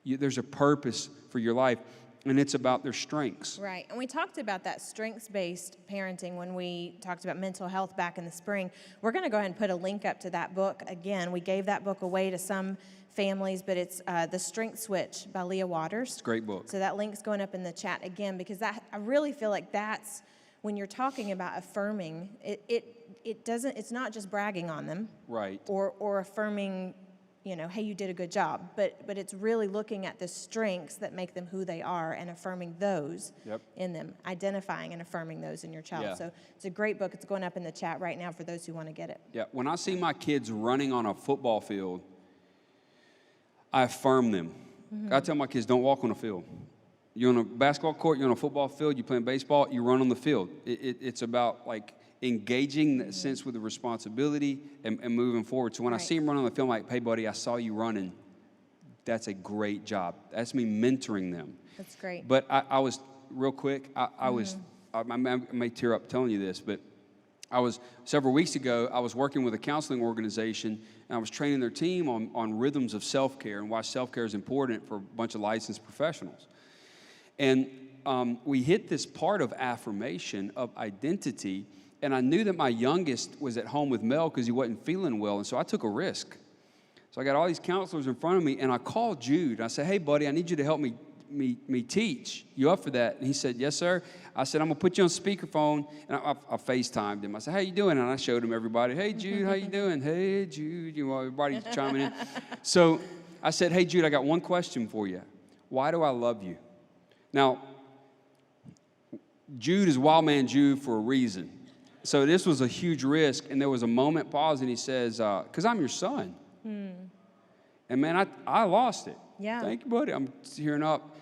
There's a purpose for your life, and it's about their strengths. Right, and we talked about that strengths-based parenting when we talked about mental health back in the spring. We're going to go ahead and put a link up to that book. Again, we gave that book away to some families, but it's The Strength Switch by Leah Waters. It's a great book. So that link's going up in the chat again, because I really feel like that's, when you're talking about affirming, it's not just bragging on them. Right. Or affirming, hey, you did a good job. But it's really looking at the strengths that make them who they are and affirming those in them, identifying and affirming those in your child. Yeah. So it's a great book. It's going up in the chat right now for those who want to get it. Yeah, when I see my kids running on a football field, I affirm them. I tell my kids, don't walk on the field. You're on a basketball court, you're on a football field, you're playing baseball, you run on the field. It's about, like, engaging that sense with the responsibility and moving forward. So when I see him running on the field, I'm like, hey, buddy, I saw you running. That's a great job. That's me mentoring them. That's great. But I was, real quick, I may tear up telling you this, but several weeks ago, I was working with a counseling organization, and I was training their team on rhythms of self-care and why self-care is important for a bunch of licensed professionals. And we hit this part of affirmation, of identity, and I knew that my youngest was at home with Mel because he wasn't feeling well, and so I took a risk. So I got all these counselors in front of me, and I called Jude. I said, hey, buddy, I need you to help me teach. You up for that? And he said, yes, sir. I said, I'm going to put you on speakerphone, and I FaceTimed him. I said, how you doing? And I showed him everybody. Hey, Jude, how you doing? Hey, Jude. Everybody chiming in. So I said, hey, Jude, I got one question for you. Why do I love you? Now, Jude is Wild Man Jude for a reason. So this was a huge risk, and there was a moment pause, and he says, because I'm your son. And, man, I lost it. Yeah. Thank you, buddy. I'm tearing up.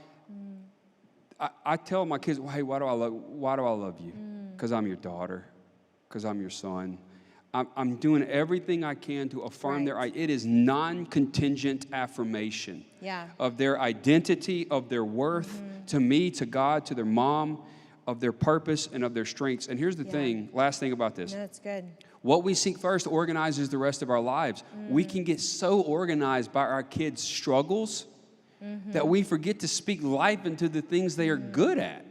I tell my kids, hey, why do I love you? Because I'm your daughter, because I'm your son. I'm doing everything I can to affirm their identity. It is non-contingent affirmation of their identity, of their worth to me, to God, to their mom, of their purpose and of their strengths. And here's the thing, last thing about this. No, that's good. What we seek first organizes the rest of our lives. We can get so organized by our kids' struggles that we forget to speak life into the things they are good at.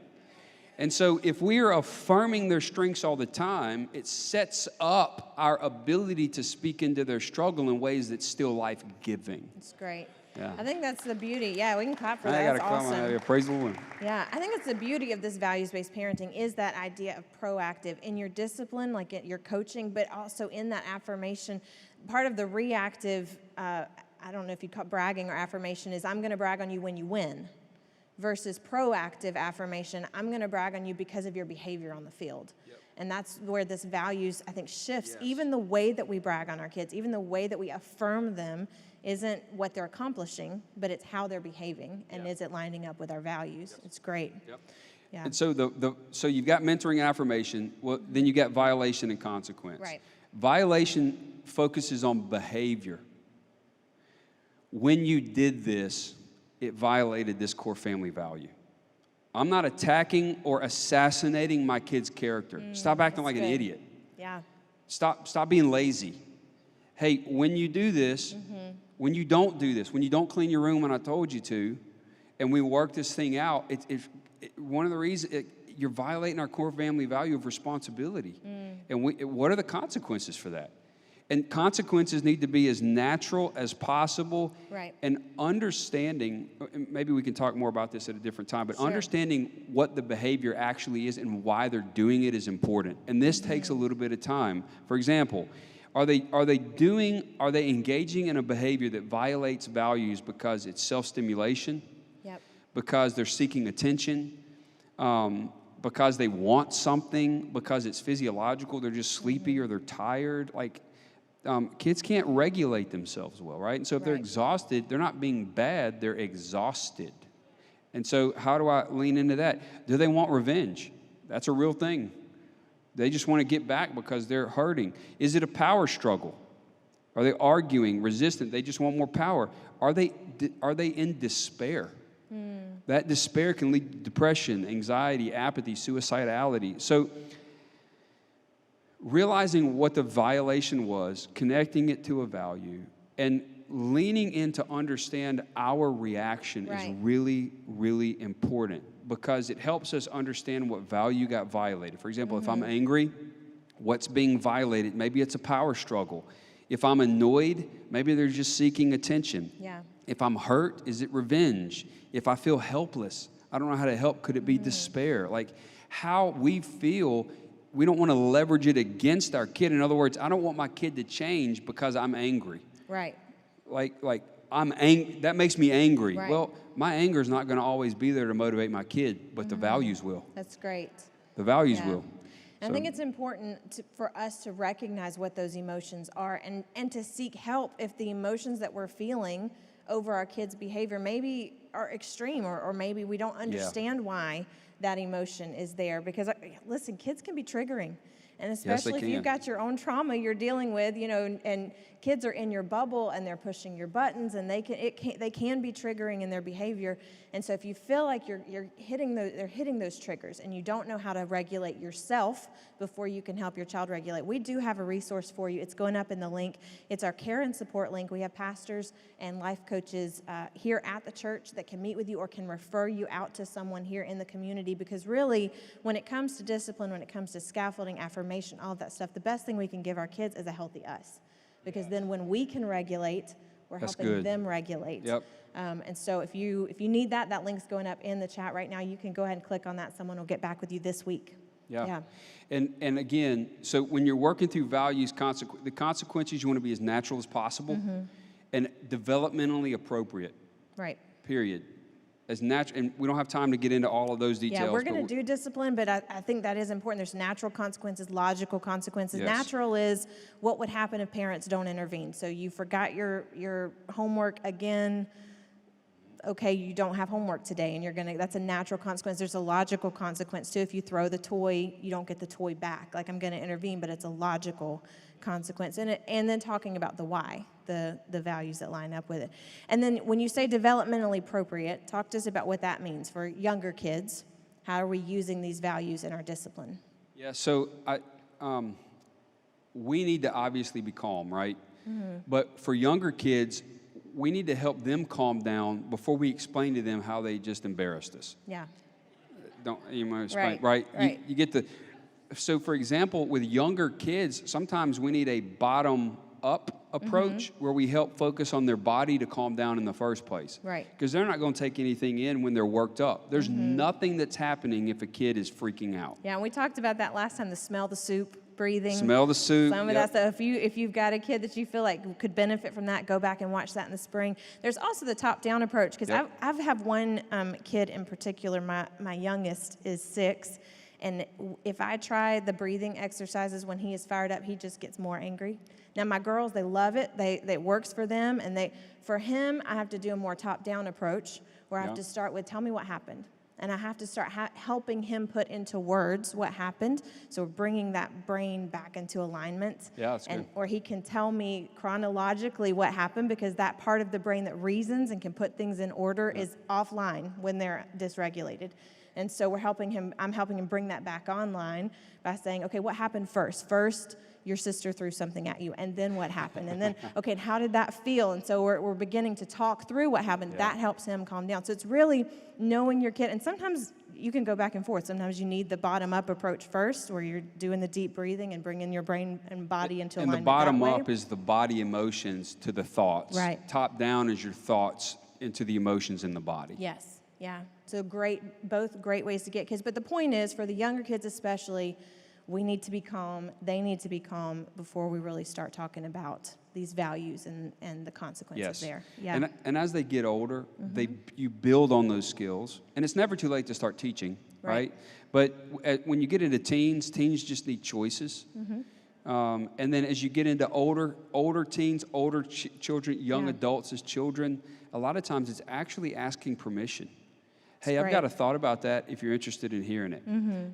And so if we are affirming their strengths all the time, it sets up our ability to speak into their struggle in ways that's still life-giving. It's great. Yeah. I think that's the beauty. Yeah, we can clap for I that. got to That's come awesome. on. Praise the Lord. Yeah, I think it's the beauty of this values-based parenting is that idea of proactive in your discipline, like at your coaching, but also in that affirmation. Part of the reactive, I don't know if you'd call it bragging or affirmation, is I'm going to brag on you when you win, versus proactive affirmation, I'm going to brag on you because of your behavior on the field. Yep. And that's where this values, I think, shifts. Yes. Even the way that we brag on our kids, even the way that we affirm them isn't what they're accomplishing, but it's how they're behaving, and is it lining up with our values? Yes. It's great. Yep. Yeah. And so so you've got mentoring and affirmation. Well, then you got violation and consequence. Right. Violation focuses on behavior. When you did this, it violated this core family value. I'm not attacking or assassinating my kid's character. Stop acting like an idiot. Yeah. Stop being lazy. Hey, when you do this, when you don't do this, when you don't clean your room when I told you to, and we work this thing out, one of the reasons you're violating our core family value of responsibility. And what are the consequences for that? And consequences need to be as natural as possible. Right. And understanding, maybe we can talk more about this at a different time, but understanding what the behavior actually is and why they're doing it is important. And this takes a little bit of time. For example, are they engaging in a behavior that violates values because it's self-stimulation? Yep. Because they're seeking attention? Because they want something? Because it's physiological? They're just sleepy or they're tired? Kids can't regulate themselves well, right? And so if they're exhausted, they're not being bad, they're exhausted. And so how do I lean into that? Do they want revenge? That's a real thing. They just want to get back because they're hurting. Is it a power struggle? Are they arguing, resistant? They just want more power. Are they in despair? That despair can lead to depression, anxiety, apathy, suicidality. So realizing what the violation was, connecting it to a value, and leaning in to understand our reaction is really, really important because it helps us understand what value got violated. For example, if I'm angry, what's being violated? Maybe it's a power struggle. If I'm annoyed, maybe they're just seeking attention. Yeah. If I'm hurt, is it revenge? If I feel helpless, I don't know how to help, could it be despair? Like how we feel, we don't want to leverage it against our kid. In other words, I don't want my kid to change because I'm angry. Right. Like that makes me angry. Right. Well, my anger is not going to always be there to motivate my kid, but the values will. That's great. The values will. I think it's important for us to recognize what those emotions are and to seek help if the emotions that we're feeling over our kids' behavior maybe are extreme or maybe we don't understand why that emotion is there. Because, listen, kids can be triggering. And especially if you've got your own trauma you're dealing with, and kids are in your bubble and they're pushing your buttons and they can be triggering in their behavior. And so if you feel like they're hitting those triggers and you don't know how to regulate yourself before you can help your child regulate, we do have a resource for you. It's going up in the link. It's our care and support link. We have pastors and life coaches here at the church that can meet with you or can refer you out to someone here in the community, because really when it comes to discipline, when it comes to scaffolding, affirmation, all of that stuff, the best thing we can give our kids is a healthy us. Because then when we can regulate, we're helping them regulate. Yep. And so if you need that link's going up in the chat right now. You can go ahead and click on that. Someone will get back with you this week. Yeah. And again, so when you're working through values, the consequences, you want to be as natural as possible and developmentally appropriate. Right. Period. As natural, and we don't have time to get into all of those details. Yeah, we're going to do discipline, but I think that is important. There's natural consequences, logical consequences. Yes. Natural is what would happen if parents don't intervene. So you forgot your homework again. Okay, you don't have homework today, and that's a natural consequence. There's a logical consequence too. If you throw the toy, you don't get the toy back. Like, I'm going to intervene, but it's a logical consequence. And then talking about the why, the values that line up with it. And then when you say developmentally appropriate, talk to us about what that means for younger kids. How are we using these values in our discipline? Yeah, so we need to obviously be calm, right? But for younger kids, we need to help them calm down before we explain to them how they just embarrassed us. Yeah. Don't you want to explain? Right. You get the. So, for example, with younger kids, sometimes we need a bottom-up approach where we help focus on their body to calm down in the first place. Right. Because they're not going to take anything in when they're worked up. There's nothing that's happening if a kid is freaking out. Yeah, and we talked about that last time, the smell the soup, breathing. Smell the soup. Some of that stuff. If you've got a kid that you feel like could benefit from that, go back and watch that in the spring. There's also the top-down approach, because I've have one kid in particular, my youngest is 6, and if I try the breathing exercises when he is fired up, he just gets more angry. Now, my girls, they love it. It works for them, and for him, I have to do a more top-down approach, where I have to start with, tell me what happened. And I have to start helping him put into words what happened. So we're bringing that brain back into alignment. Yeah, that's good. Or he can tell me chronologically what happened, because that part of the brain that reasons and can put things in order is offline when they're dysregulated. And so I'm helping him bring that back online by saying, okay, what happened first? First, your sister threw something at you, and then what happened? And then, okay, and how did that feel? And so we're beginning to talk through what happened. Yeah. That helps him calm down. So it's really knowing your kid. And sometimes you can go back and forth. Sometimes you need the bottom-up approach first, where you're doing the deep breathing and bringing your brain and body into alignment. And the bottom-up is the body emotions to the thoughts. Right. Top-down is your thoughts into the emotions in the body. Yes. Yeah. So both great ways to get kids. But the point is, for the younger kids especially, we need to be calm. They need to be calm before we really start talking about these values and the consequences there. Yeah. And as they get older, you build on those skills. And it's never too late to start teaching, right? But when you get into teens just need choices. And then as you get into older teens, older children, young adults as children, a lot of times it's actually asking permission. Hey, I've got a thought about that if you're interested in hearing it.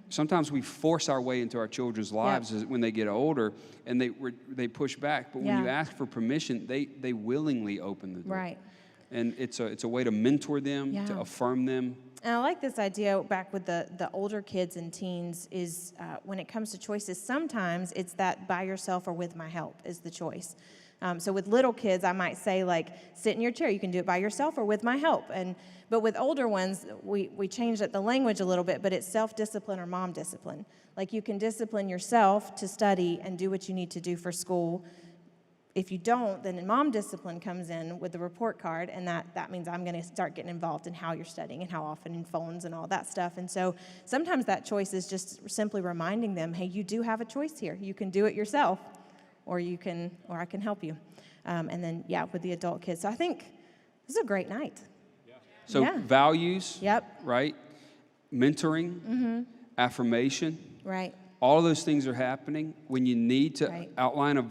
Sometimes we force our way into our children's lives when they get older, and they push back. But when you ask for permission, they willingly open the door. Right. And it's a way to mentor them, to affirm them. And I like this idea back with the older kids and teens is when it comes to choices, sometimes it's that by yourself or with my help is the choice. So with little kids, I might say, like, sit in your chair. You can do it by yourself or with my help. But with older ones, we changed the language a little bit, but it's self-discipline or mom discipline. Like, you can discipline yourself to study and do what you need to do for school. If you don't, then mom discipline comes in with the report card, and that means I'm going to start getting involved in how you're studying and how often, in phones and all that stuff. And so sometimes that choice is just simply reminding them, hey, you do have a choice here. You can do it yourself, or I can help you. And then, with the adult kids. So I think this is a great night. So values, Yep. right? Mentoring, affirmation. Right. All of those things are happening. When you need to outline a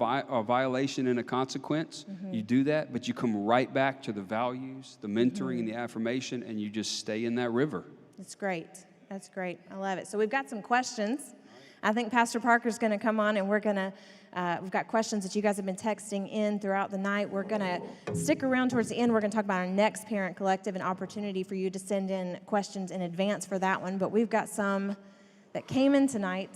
violation and a consequence, you do that, but you come right back to the values, the mentoring, and the affirmation, and you just stay in that river. That's great. That's great. I love it. So we've got some questions. I think Pastor Parker's going to come on, and we've got questions that you guys have been texting in throughout the night. We're going to stick around towards the end. We're going to talk about our next Parent Collective, an opportunity for you to send in questions in advance for that one. But we've got some that came in tonight.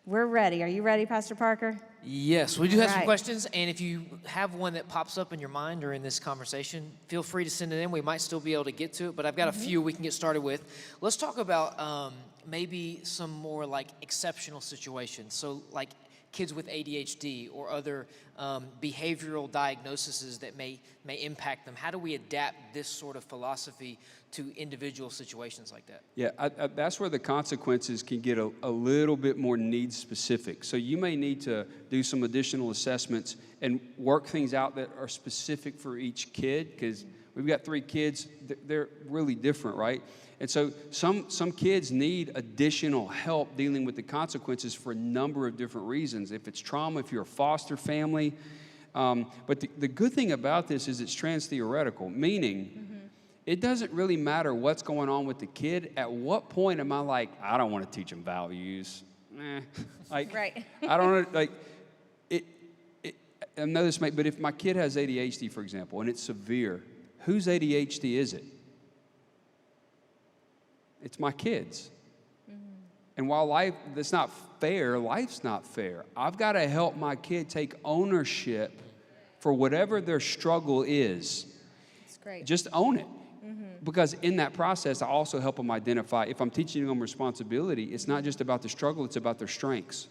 We're ready. Are you ready, Pastor Parker? Yes, we do have some questions, and if you have one that pops up in your mind during this conversation, feel free to send it in. We might still be able to get to it, but I've got a few we can get started with. Let's talk about maybe some more like exceptional situations. So like kids with ADHD or other behavioral diagnoses that may impact them. How do we adapt this sort of philosophy to individual situations like that? Yeah, that's where the consequences can get a little bit more needs specific. So you may need to do some additional assessments and work things out that are specific for each kid, because we've got 3 kids, they're really different, right? And so some kids need additional help dealing with the consequences for a number of different reasons. If it's trauma, if you're a foster family. But the good thing about this is it's trans-theoretical, meaning it doesn't really matter what's going on with the kid. At what point am I like, I don't want to teach them values? Like, right. I don't want to, like, I know this but if my kid has ADHD, for example, and it's severe, whose ADHD is it? It's my kids. And while that's not fair, life's not fair. I've got to help my kid take ownership for whatever their struggle is. That's great. Just own it. Because in that process, I also help them identify, if I'm teaching them responsibility, it's not just about the struggle, it's about their strengths.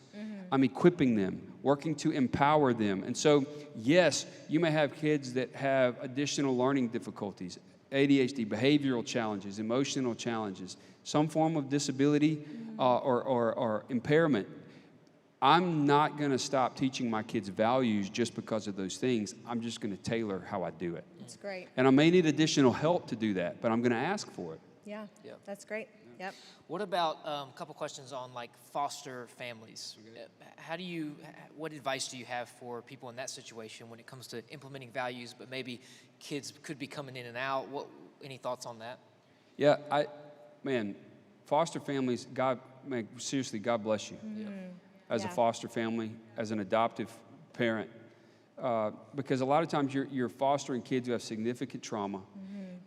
I'm equipping them, working to empower them. And so, yes, you may have kids that have additional learning difficulties, ADHD, behavioral challenges, emotional challenges, some form of disability or impairment. I'm not going to stop teaching my kids values just because of those things. I'm just going to tailor how I do it. That's great. And I may need additional help to do that, but I'm going to ask for it. Yeah, Yep. that's great. Yep. What about a couple questions on like foster families? What advice do you have for people in that situation when it comes to implementing values, but maybe kids could be coming in and out? Any thoughts on that? Yeah, foster families, seriously, God bless you. As a foster family, as an adoptive parent. Because a lot of times you're fostering kids who have significant trauma.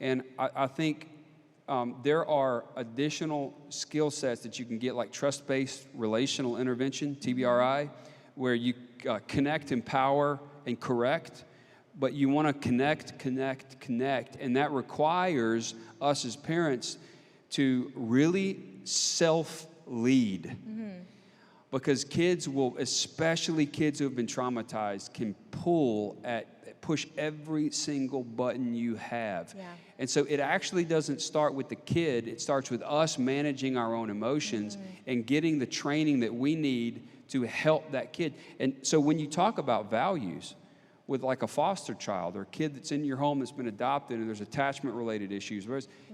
And I think there are additional skill sets that you can get, like trust-based relational intervention, TBRI, where you connect, empower, and correct. But you want to connect. And that requires us as parents to really self-lead. Because kids will, especially kids who have been traumatized, can push every single button you have. Yeah. And so it actually doesn't start with the kid. It starts with us managing our own emotions and getting the training that we need to help that kid. And so when you talk about values with like a foster child or a kid that's in your home that's been adopted and there's attachment-related issues,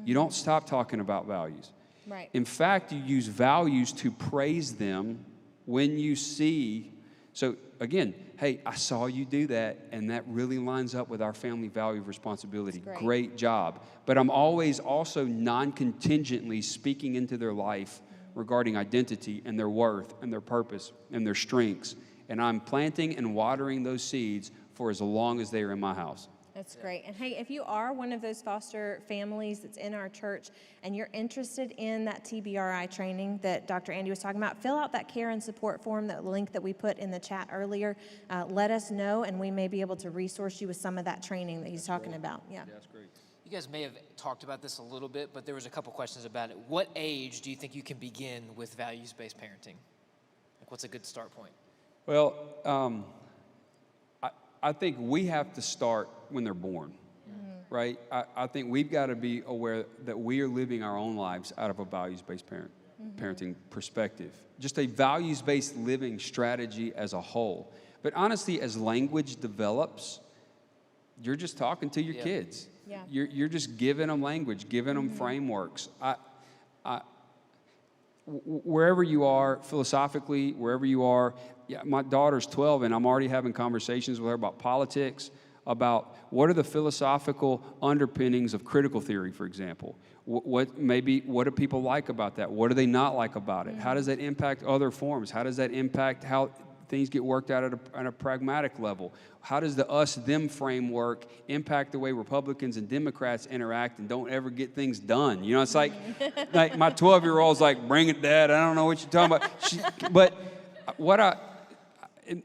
you don't stop talking about values. Right. In fact, you use values to praise them when you see. So again, hey, I saw you do that, and that really lines up with our family value of responsibility. Great job. But I'm always also non-contingently speaking into their life regarding identity and their worth and their purpose and their strengths. And I'm planting and watering those seeds for as long as they are in my house. That's great. And hey, if you are one of those foster families that's in our church and you're interested in that TBRI training that Dr. Andy was talking about, fill out that care and support form, that link that we put in the chat earlier. Let us know, and we may be able to resource you with some of that training that he's talking about. Yeah, that's great. You guys may have talked about this a little bit, but there was a couple questions about it. What age do you think you can begin with values-based parenting? Like, what's a good start point? Well, I think we have to start when they're born, right? I think we've got to be aware that we are living our own lives out of a values-based parenting perspective. Just a values-based living strategy as a whole. But honestly, as language develops, you're just talking to your kids. Yeah. You're just giving them language, giving them frameworks. Wherever you are, philosophically, wherever you are, my daughter's 12, and I'm already having conversations with her about politics, about what are the philosophical underpinnings of critical theory, for example. What do people like about that? What do they not like about it? How does that impact other forms? How does that impact how things get worked out at a pragmatic level? How does the us-them framework impact the way Republicans and Democrats interact and don't ever get things done? You know, it's like my 12-year-old's like, bring it, Dad. I don't know what you're talking about.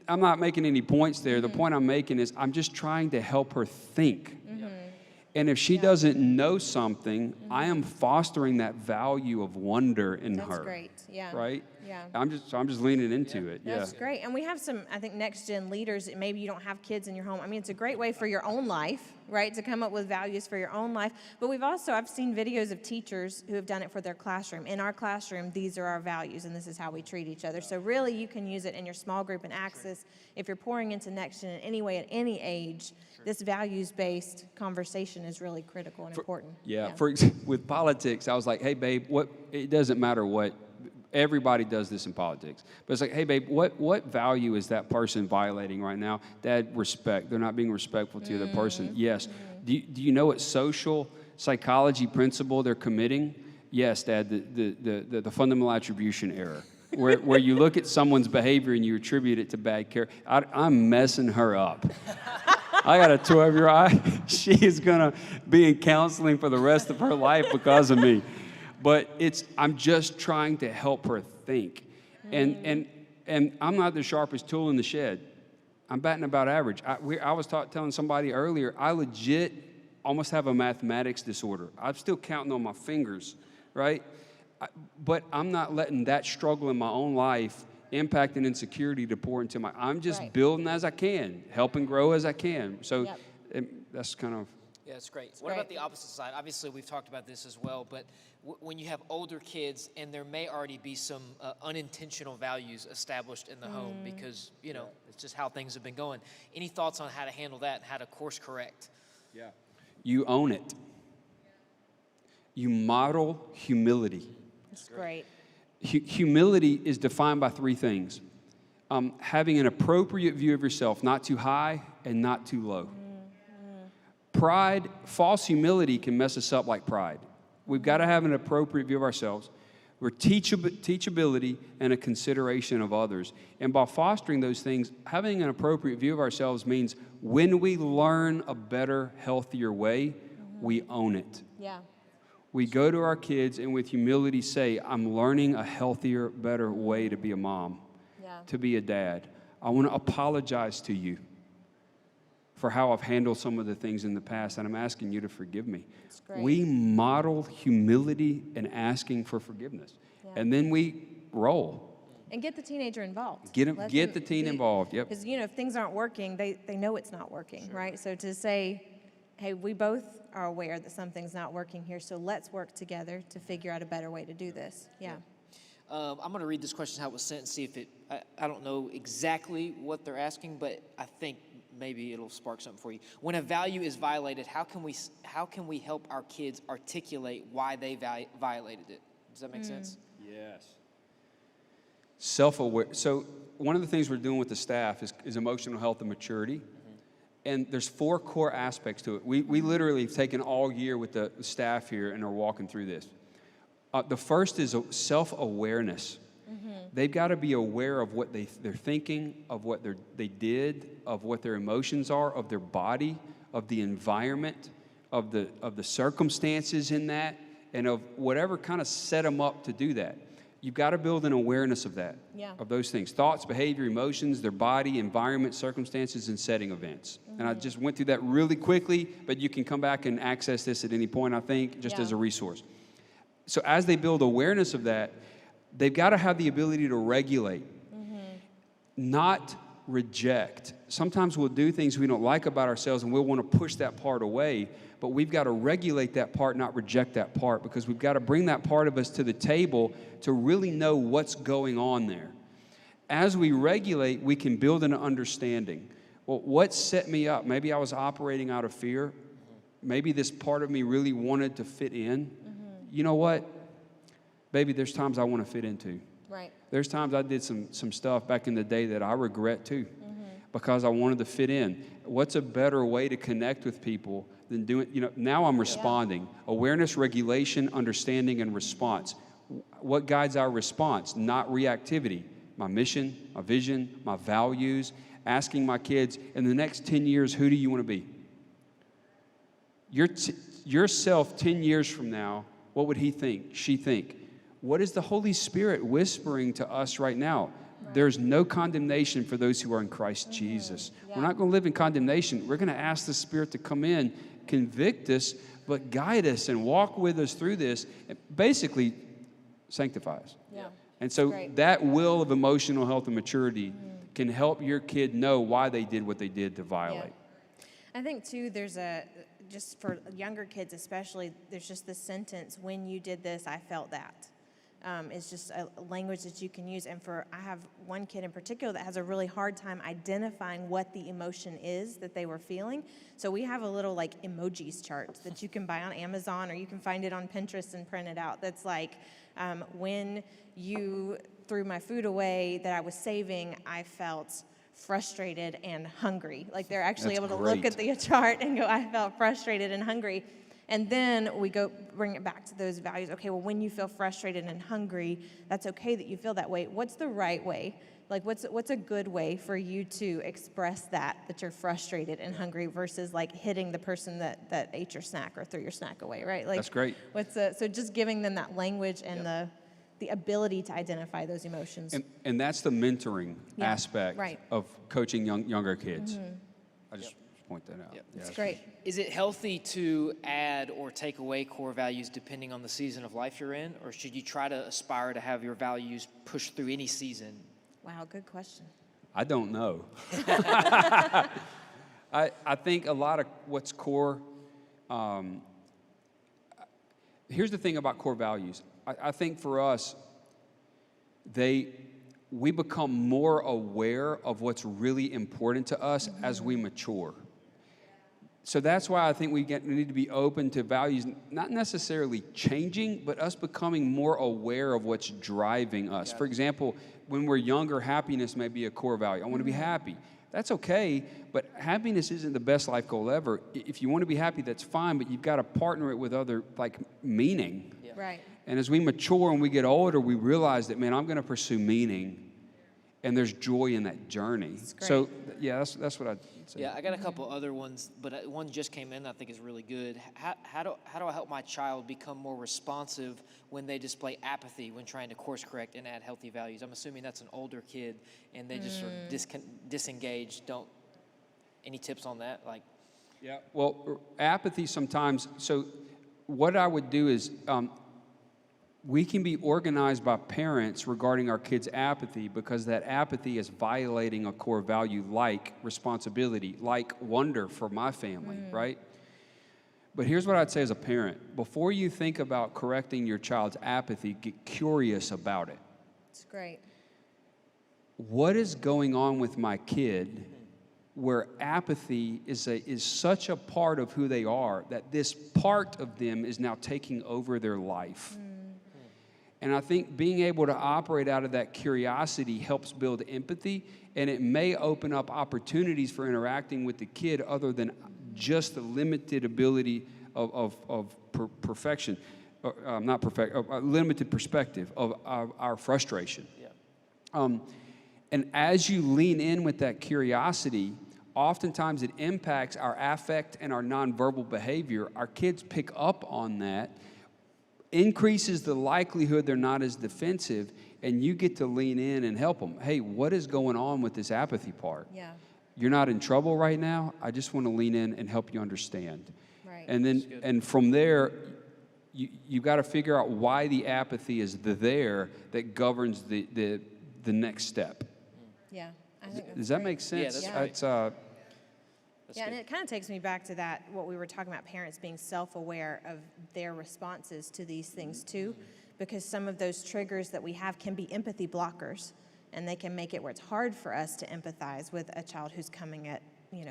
I'm not making any points there. The point I'm making is I'm just trying to help her think. And if she doesn't know something, I am fostering that value of wonder in her. That's great. Yeah. Right? Yeah. I'm just leaning into it. That's great. And we have some, I think, next-gen leaders. Maybe you don't have kids in your home. I mean, it's a great way for your own life, right, to come up with values for your own life. But I've seen videos of teachers who have done it for their classroom. In our classroom, these are our values, and this is how we treat each other. So really, you can use it in your small group and Access. If you're pouring into next-gen in any way, at any age, this values-based conversation is really critical and important. For example, with politics, I was like, hey, babe, it doesn't matter what. Everybody does this in politics. But it's like, hey, babe, what value is that person violating right now? Dad, respect. They're not being respectful to the other person. Yes. Do you know what social psychology principle they're committing? Yes, Dad, the fundamental attribution error, where you look at someone's behavior and you attribute it to bad care. I'm messing her up. I got a 12-year-old. She is going to be in counseling for the rest of her life because of me. But I'm just trying to help her think. And I'm not the sharpest tool in the shed. I'm batting about average. I was telling somebody earlier, I legit almost have a mathematics disorder. I'm still counting on my fingers, right? But I'm not letting that struggle in my own life impact and insecurity to pour into I'm just Right. building as I can, helping grow as I can. So Yep. that's kind of. Yeah, it's great. What great. about the opposite side? Obviously, we've talked about this as well, but when you have older kids and there may already be some unintentional values established in the home because, it's just how things have been going. Any thoughts on how to handle that and how to course correct? Yeah. You own it. You model humility. That's great. Humility is defined by three things. Having an appropriate view of yourself, not too high and not too low. Pride, false humility can mess us up like pride. We've got to have an appropriate view of ourselves. We're teachability and a consideration of others. And by fostering those things, having an appropriate view of ourselves means when we learn a better, healthier way, we own it. Yeah. We go to our kids and with humility say, I'm learning a healthier, better way to be a mom, to be a dad. I want to apologize to you for how I've handled some of the things in the past, and I'm asking you to forgive me. That's great. We model humility and asking for forgiveness, and then we roll. And get the teenager involved. Get the teen involved, yep. Because, if things aren't working, they know it's not working, right? So to say, hey, we both are aware that something's not working here, so let's work together to figure out a better way to do this. Yeah. I'm going to read this question how it was sent and see if I don't know exactly what they're asking, but I think maybe it'll spark something for you. When a value is violated, how can we help our kids articulate why they violated it? Does that make sense? Yes. Self-aware. So one of the things we're doing with the staff is emotional health and maturity. And there's 4 core aspects to it. We literally have taken all year with the staff here and are walking through this. The first is self-awareness. They've got to be aware of what they're thinking, of what they did, of what their emotions are, of their body, of the environment, of the circumstances in that, and of whatever kind of set them up to do that. You've got to build an awareness of that, of those things. Thoughts, behavior, emotions, their body, environment, circumstances, and setting events. And I just went through that really quickly, but you can come back and access this at any point, I think, just as a resource. So as they build awareness of that, they've got to have the ability to regulate, not reject. Sometimes we'll do things we don't like about ourselves and we'll want to push that part away, but we've got to regulate that part, not reject that part, because we've got to bring that part of us to the table to really know what's going on there. As we regulate, we can build an understanding. Well, what set me up? Maybe I was operating out of fear. Maybe this part of me really wanted to fit in. You know what? Baby, there's times I want to fit into. Right. There's times I did some stuff back in the day that I regret too, because I wanted to fit in. What's a better way to connect with people than doing, now I'm responding. Awareness, regulation, understanding, and response. What guides our response? Not reactivity. My mission, my vision, my values. Asking my kids, in the next 10 years, who do you want to be? Yourself 10 years from now, what would he think, she think? What is the Holy Spirit whispering to us right now? Right. There's no condemnation for those who are in Christ Jesus. Yeah. We're not going to live in condemnation. We're going to ask the Spirit to come in, convict us, but guide us and walk with us through this, and basically sanctify us. Yeah. And so that will of emotional health and maturity can help your kid know why they did what they did to violate. Yeah. I think, too, just for younger kids especially, there's just this sentence, when you did this, I felt that. It's just a language that you can use. And I have one kid in particular that has a really hard time identifying what the emotion is that they were feeling. So we have a little emojis chart that you can buy on Amazon, or you can find it on Pinterest and print it out. That's when you threw my food away that I was saving, I felt frustrated and hungry. They're actually able to look at the chart and go, I felt frustrated and hungry. And then we bring it back to those values. Okay, well, when you feel frustrated and hungry, that's okay that you feel that way. What's the right way? What's a good way for you to express that you're frustrated and hungry versus hitting the person that ate your snack or threw your snack away, right? That's great. So just giving them that language and the ability to identify those emotions. And that's the mentoring Yeah, aspect right. of coaching younger kids. I just point that out. Yep. Yeah, It's great. Is it healthy to add or take away core values depending on the season of life you're in, or should you try to aspire to have your values push through any season? Wow, good question. I don't know. I think a lot of what's core, here's the thing about core values. I think for us, we become more aware of what's really important to us as we mature. So that's why I think we need to be open to values, not necessarily changing, but us becoming more aware of what's driving us. For example, when we're younger, happiness may be a core value. I want to be happy. That's okay, but happiness isn't the best life goal ever. If you want to be happy, that's fine, but you've got to partner it with other, like, meaning. Right. And as we mature and we get older, we realize that, man, I'm going to pursue meaning, and there's joy in that journey. So, yeah, that's what I'd say. Yeah, I got a couple other ones, but one just came in I think is really good. How do I help my child become more responsive when they display apathy when trying to course correct and add healthy values? I'm assuming that's an older kid, and they just sort of disengage. Any tips on that? Like, Yeah, well, apathy sometimes, so what I would do is we can be organized by parents regarding our kids' apathy because that apathy is violating a core value like responsibility, like wonder for my family, right? But here's what I'd say as a parent. Before you think about correcting your child's apathy, get curious about it. It's great. What is going on with my kid where apathy is such a part of who they are that this part of them is now taking over their life? And I think being able to operate out of that curiosity helps build empathy, and it may open up opportunities for interacting with the kid other than just the limited ability of perfection, not perfect, a limited perspective of our frustration. yeah. And as you lean in with that curiosity, oftentimes it impacts our affect and our nonverbal behavior. Our kids pick up on that, increases the likelihood they're not as defensive, and you get to lean in and help them. Hey, what is going on with this apathy part? Yeah. You're not in trouble right now. I just want to lean in and help you understand. Right. And then, and from there, you got to figure out why the apathy is there that governs the next step. Yeah. I think that's Does that great. make sense? that's great. It's, Yeah, and it kind of takes me back to that, what we were talking about, parents being self-aware of their responses to these things too, because some of those triggers that we have can be empathy blockers, and they can make it where it's hard for us to empathize with a child who's coming at,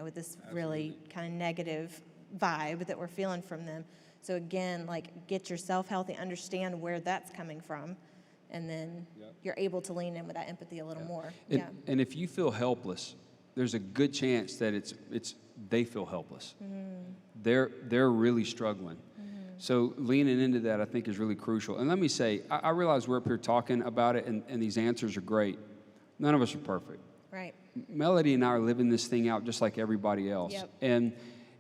with this really kind of negative vibe that we're feeling from them. So again, like, get yourself healthy, understand where that's coming from, and then you're able to lean in with that empathy a little more. and if you feel helpless, there's a good chance that they feel helpless. They're really struggling. So leaning into that, I think, is really crucial. And let me say, I realize we're up here talking about it, and these answers are great. None of us are perfect. Right. Melody and I are living this thing out just like everybody else. Yep. And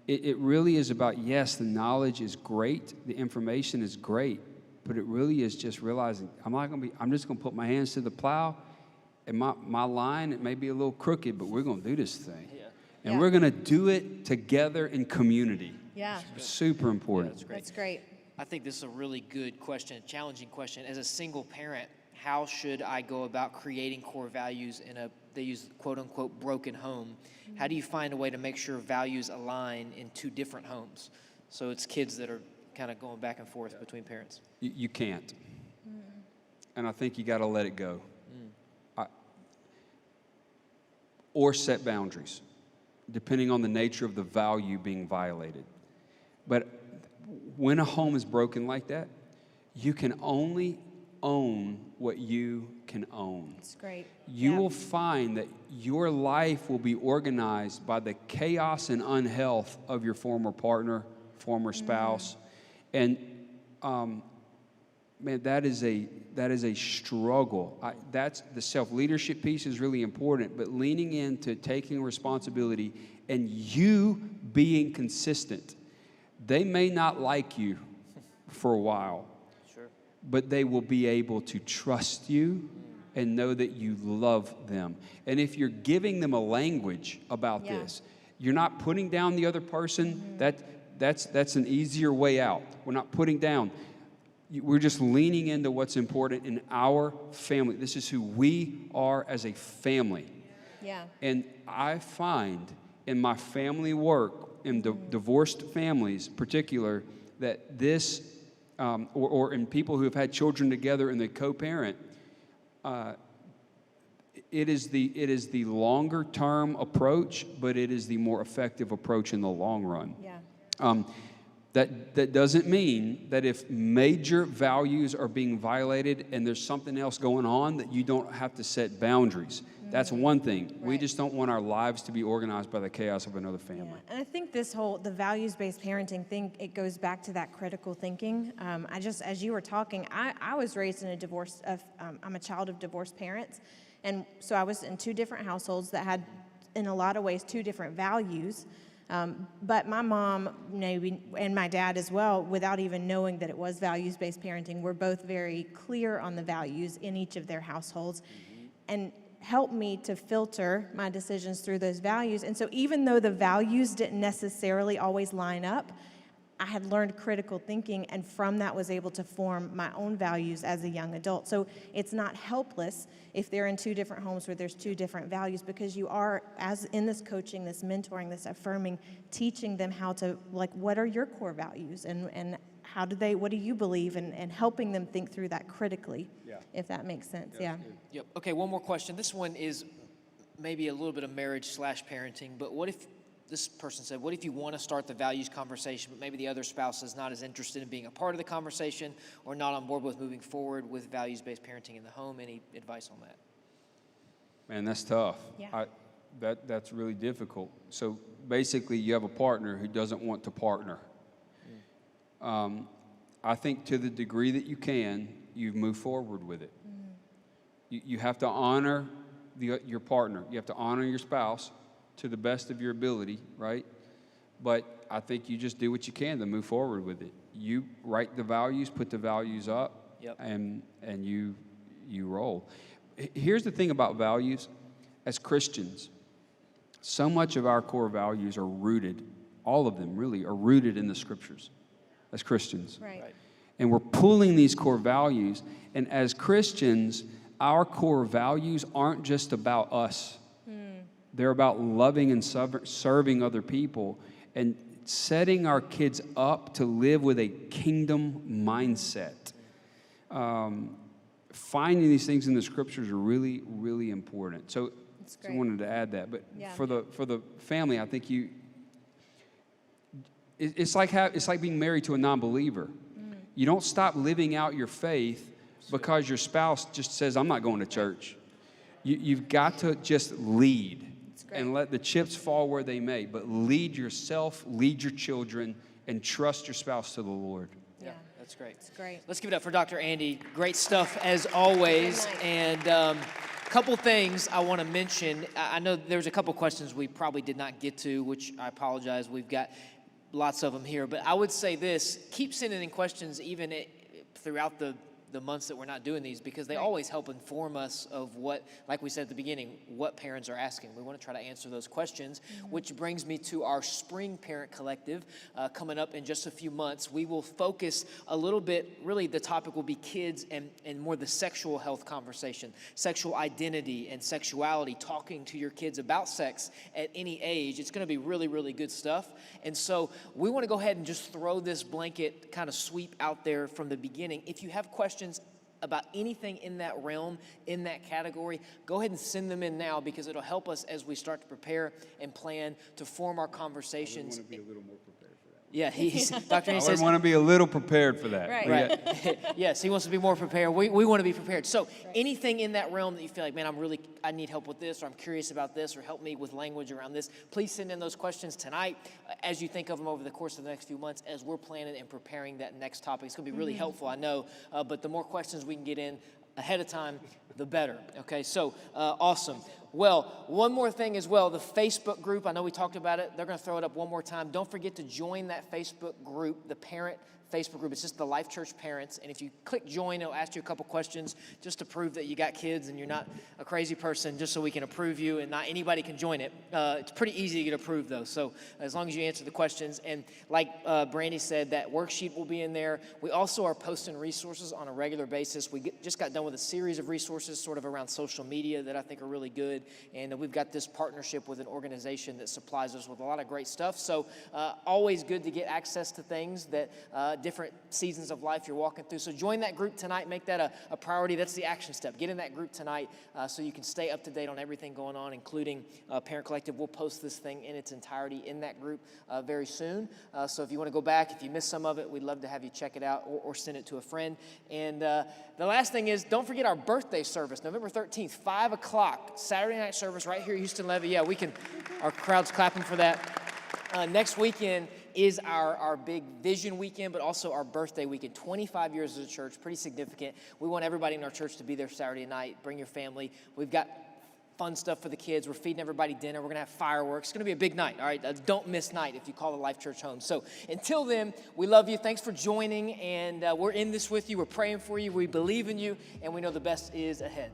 it really is about, yes, the knowledge is great, the information is great, but it really is just realizing I'm just gonna put my hands to the plow, and my line, it may be a little crooked, but we're gonna do this thing. Yeah. And we're gonna do it together in community. Yeah. Super important. That's great. That's great. I think this is a really good question, a challenging question. As a single parent, how should I go about creating core values they use quote unquote broken home? How do you find a way to make sure values align in two different homes? So it's kids that are kind of going back and forth between parents. You can't. And I think you gotta let it go. Or set boundaries, depending on the nature of the value being violated. But when a home is broken like that, you can only own what you can own. That's great. You will find that your life will be organized by the chaos and unhealth of your former partner, former spouse. And man, that is a struggle. That's the self-leadership piece is really important, but leaning into taking responsibility and you being consistent. They may not like you for a while. Sure. but they will be able to trust you and know that you love them. And if you're giving them a language about this, you're not putting down the other person. That's an easier way out. We're not putting down. We're just leaning into what's important in our family. This is who we are as a family. Yeah. And I find in my family work, in divorced families in particular, that this, or in people who have had children together and they co-parent, it is the longer term approach, but it is the more effective approach in the long run. Yeah. That doesn't mean that if major values are being violated and there's something else going on, that you don't have to set boundaries. That's one thing. We just don't want our lives to be organized by the chaos of another family. Yeah. And I think the values-based parenting thing, it goes back to that critical thinking. As you were talking, I was raised in I'm a child of divorced parents. And so I was in two different households that had, in a lot of ways, two different values. But my mom, and my dad as well, without even knowing that it was values-based parenting, were both very clear on the values in each of their households, and helped me to filter my decisions through those values. And so even though the values didn't necessarily always line up, I had learned critical thinking, and from that was able to form my own values as a young adult. So it's not helpless if they're in two different homes where there's two different values, because you are, as in this coaching, this mentoring, this affirming, teaching them how to, what are your core values, and what do you believe, and helping them think through that critically, if that makes sense. Yeah. Yep. Okay, one more question. This one is maybe a little bit of marriage/parenting, but what if, this person said, what if you want to start the values conversation, but maybe the other spouse is not as interested in being a part of the conversation or not on board with moving forward with values-based parenting in the home? Any advice on that? Man, that's tough. Yeah. That's really difficult. So basically, you have a partner who doesn't want to partner. I think to the degree that you can, you move forward with it. You have to honor your partner. You have to honor your spouse to the best of your ability, right? But I think you just do what you can to move forward with it. You write the values, put the values up, and you roll. Here's the thing about values. As Christians, so much of our core values are rooted, all of them really, are rooted in the Scriptures as Christians. Right. And we're pulling these core values, and as Christians, our core values aren't just about us. They're about loving and serving other people and setting our kids up to live with a kingdom mindset. Finding these things in the Scriptures are really, really important. So I wanted to add that. But for the family, I think it's like being married to a non-believer. You don't stop living out your faith because your spouse just says, I'm not going to church. You've got to just lead. And let the chips fall where they may, but lead yourself, lead your children, and trust your spouse to the Lord. Yeah, that's great. It's great. Let's give it up for Dr. Andy. Great stuff as always. And a couple things I want to mention. I know there's a couple questions we probably did not get to, which I apologize. We've got lots of them here. But I would say this, keep sending in questions even throughout the months that we're not doing these, because they always help inform us of what, like we said at the beginning, what parents are asking. We want to try to answer those questions, which brings me to our Spring Parent Collective coming up in just a few months. We will focus a little bit, really the topic will be kids and more the sexual health conversation, sexual identity and sexuality, talking to your kids about sex at any age. It's going to be really, really good stuff. And so we want to go ahead and just throw this blanket kind of sweep out there from the beginning. If you have questions about anything in that realm, in that category, go ahead and send them in now, because it'll help us as we start to prepare and plan to form our conversations. I would want to be a little more prepared for that. Yeah, Dr. Andy I says, would want to be a little prepared for that. Right. Yes, he wants to be more prepared. We want to be prepared. So anything in that realm that you feel like, man, I need help with this, or I'm curious about this, or help me with language around this, please send in those questions tonight as you think of them over the course of the next few months as we're planning and preparing that next topic. It's going to be really helpful, I know, but the more questions we can get in ahead of time, the better. Okay, so awesome. Well, one more thing as well, the Facebook group, I know we talked about it. They're going to throw it up one more time. Don't forget to join that Facebook group, the parent Facebook group. It's just the Life Church Parents. And if you click join, it'll ask you a couple questions just to prove that you got kids and you're not a crazy person, just so we can approve you and not anybody can join it. It's pretty easy to get approved, though. So as long as you answer the questions. And like Brandy said, that worksheet will be in there. We also are posting resources on a regular basis. Just got done with a series of resources sort of around social media that I think are really good. And we've got this partnership with an organization that supplies us with a lot of great stuff. So always good to get access to things that different seasons of life you're walking through. So join that group tonight. Make that a priority. That's the action step. Get in that group tonight so you can stay up to date on everything going on, including Parent Collective. We'll post this thing in its entirety in that group very soon. So if you want to go back, if you missed some of it, we'd love to have you check it out or send it to a friend. And the last thing is, don't forget our birthday service, November 13th, 5 o'clock, Saturday night service right here at Houston Levy. Yeah, our crowd's clapping for that. Next weekend is our big vision weekend, but also our birthday weekend. 25 years as a church, pretty significant. We want everybody in our church to be there Saturday night. Bring your family. We've got fun stuff for the kids. We're feeding everybody dinner. We're going to have fireworks. It's going to be a big night, all right? Don't miss night if you call the Life Church home. So until then, we love you. Thanks for joining, and we're in this with you. We're praying for you. We believe in you, and we know the best is ahead.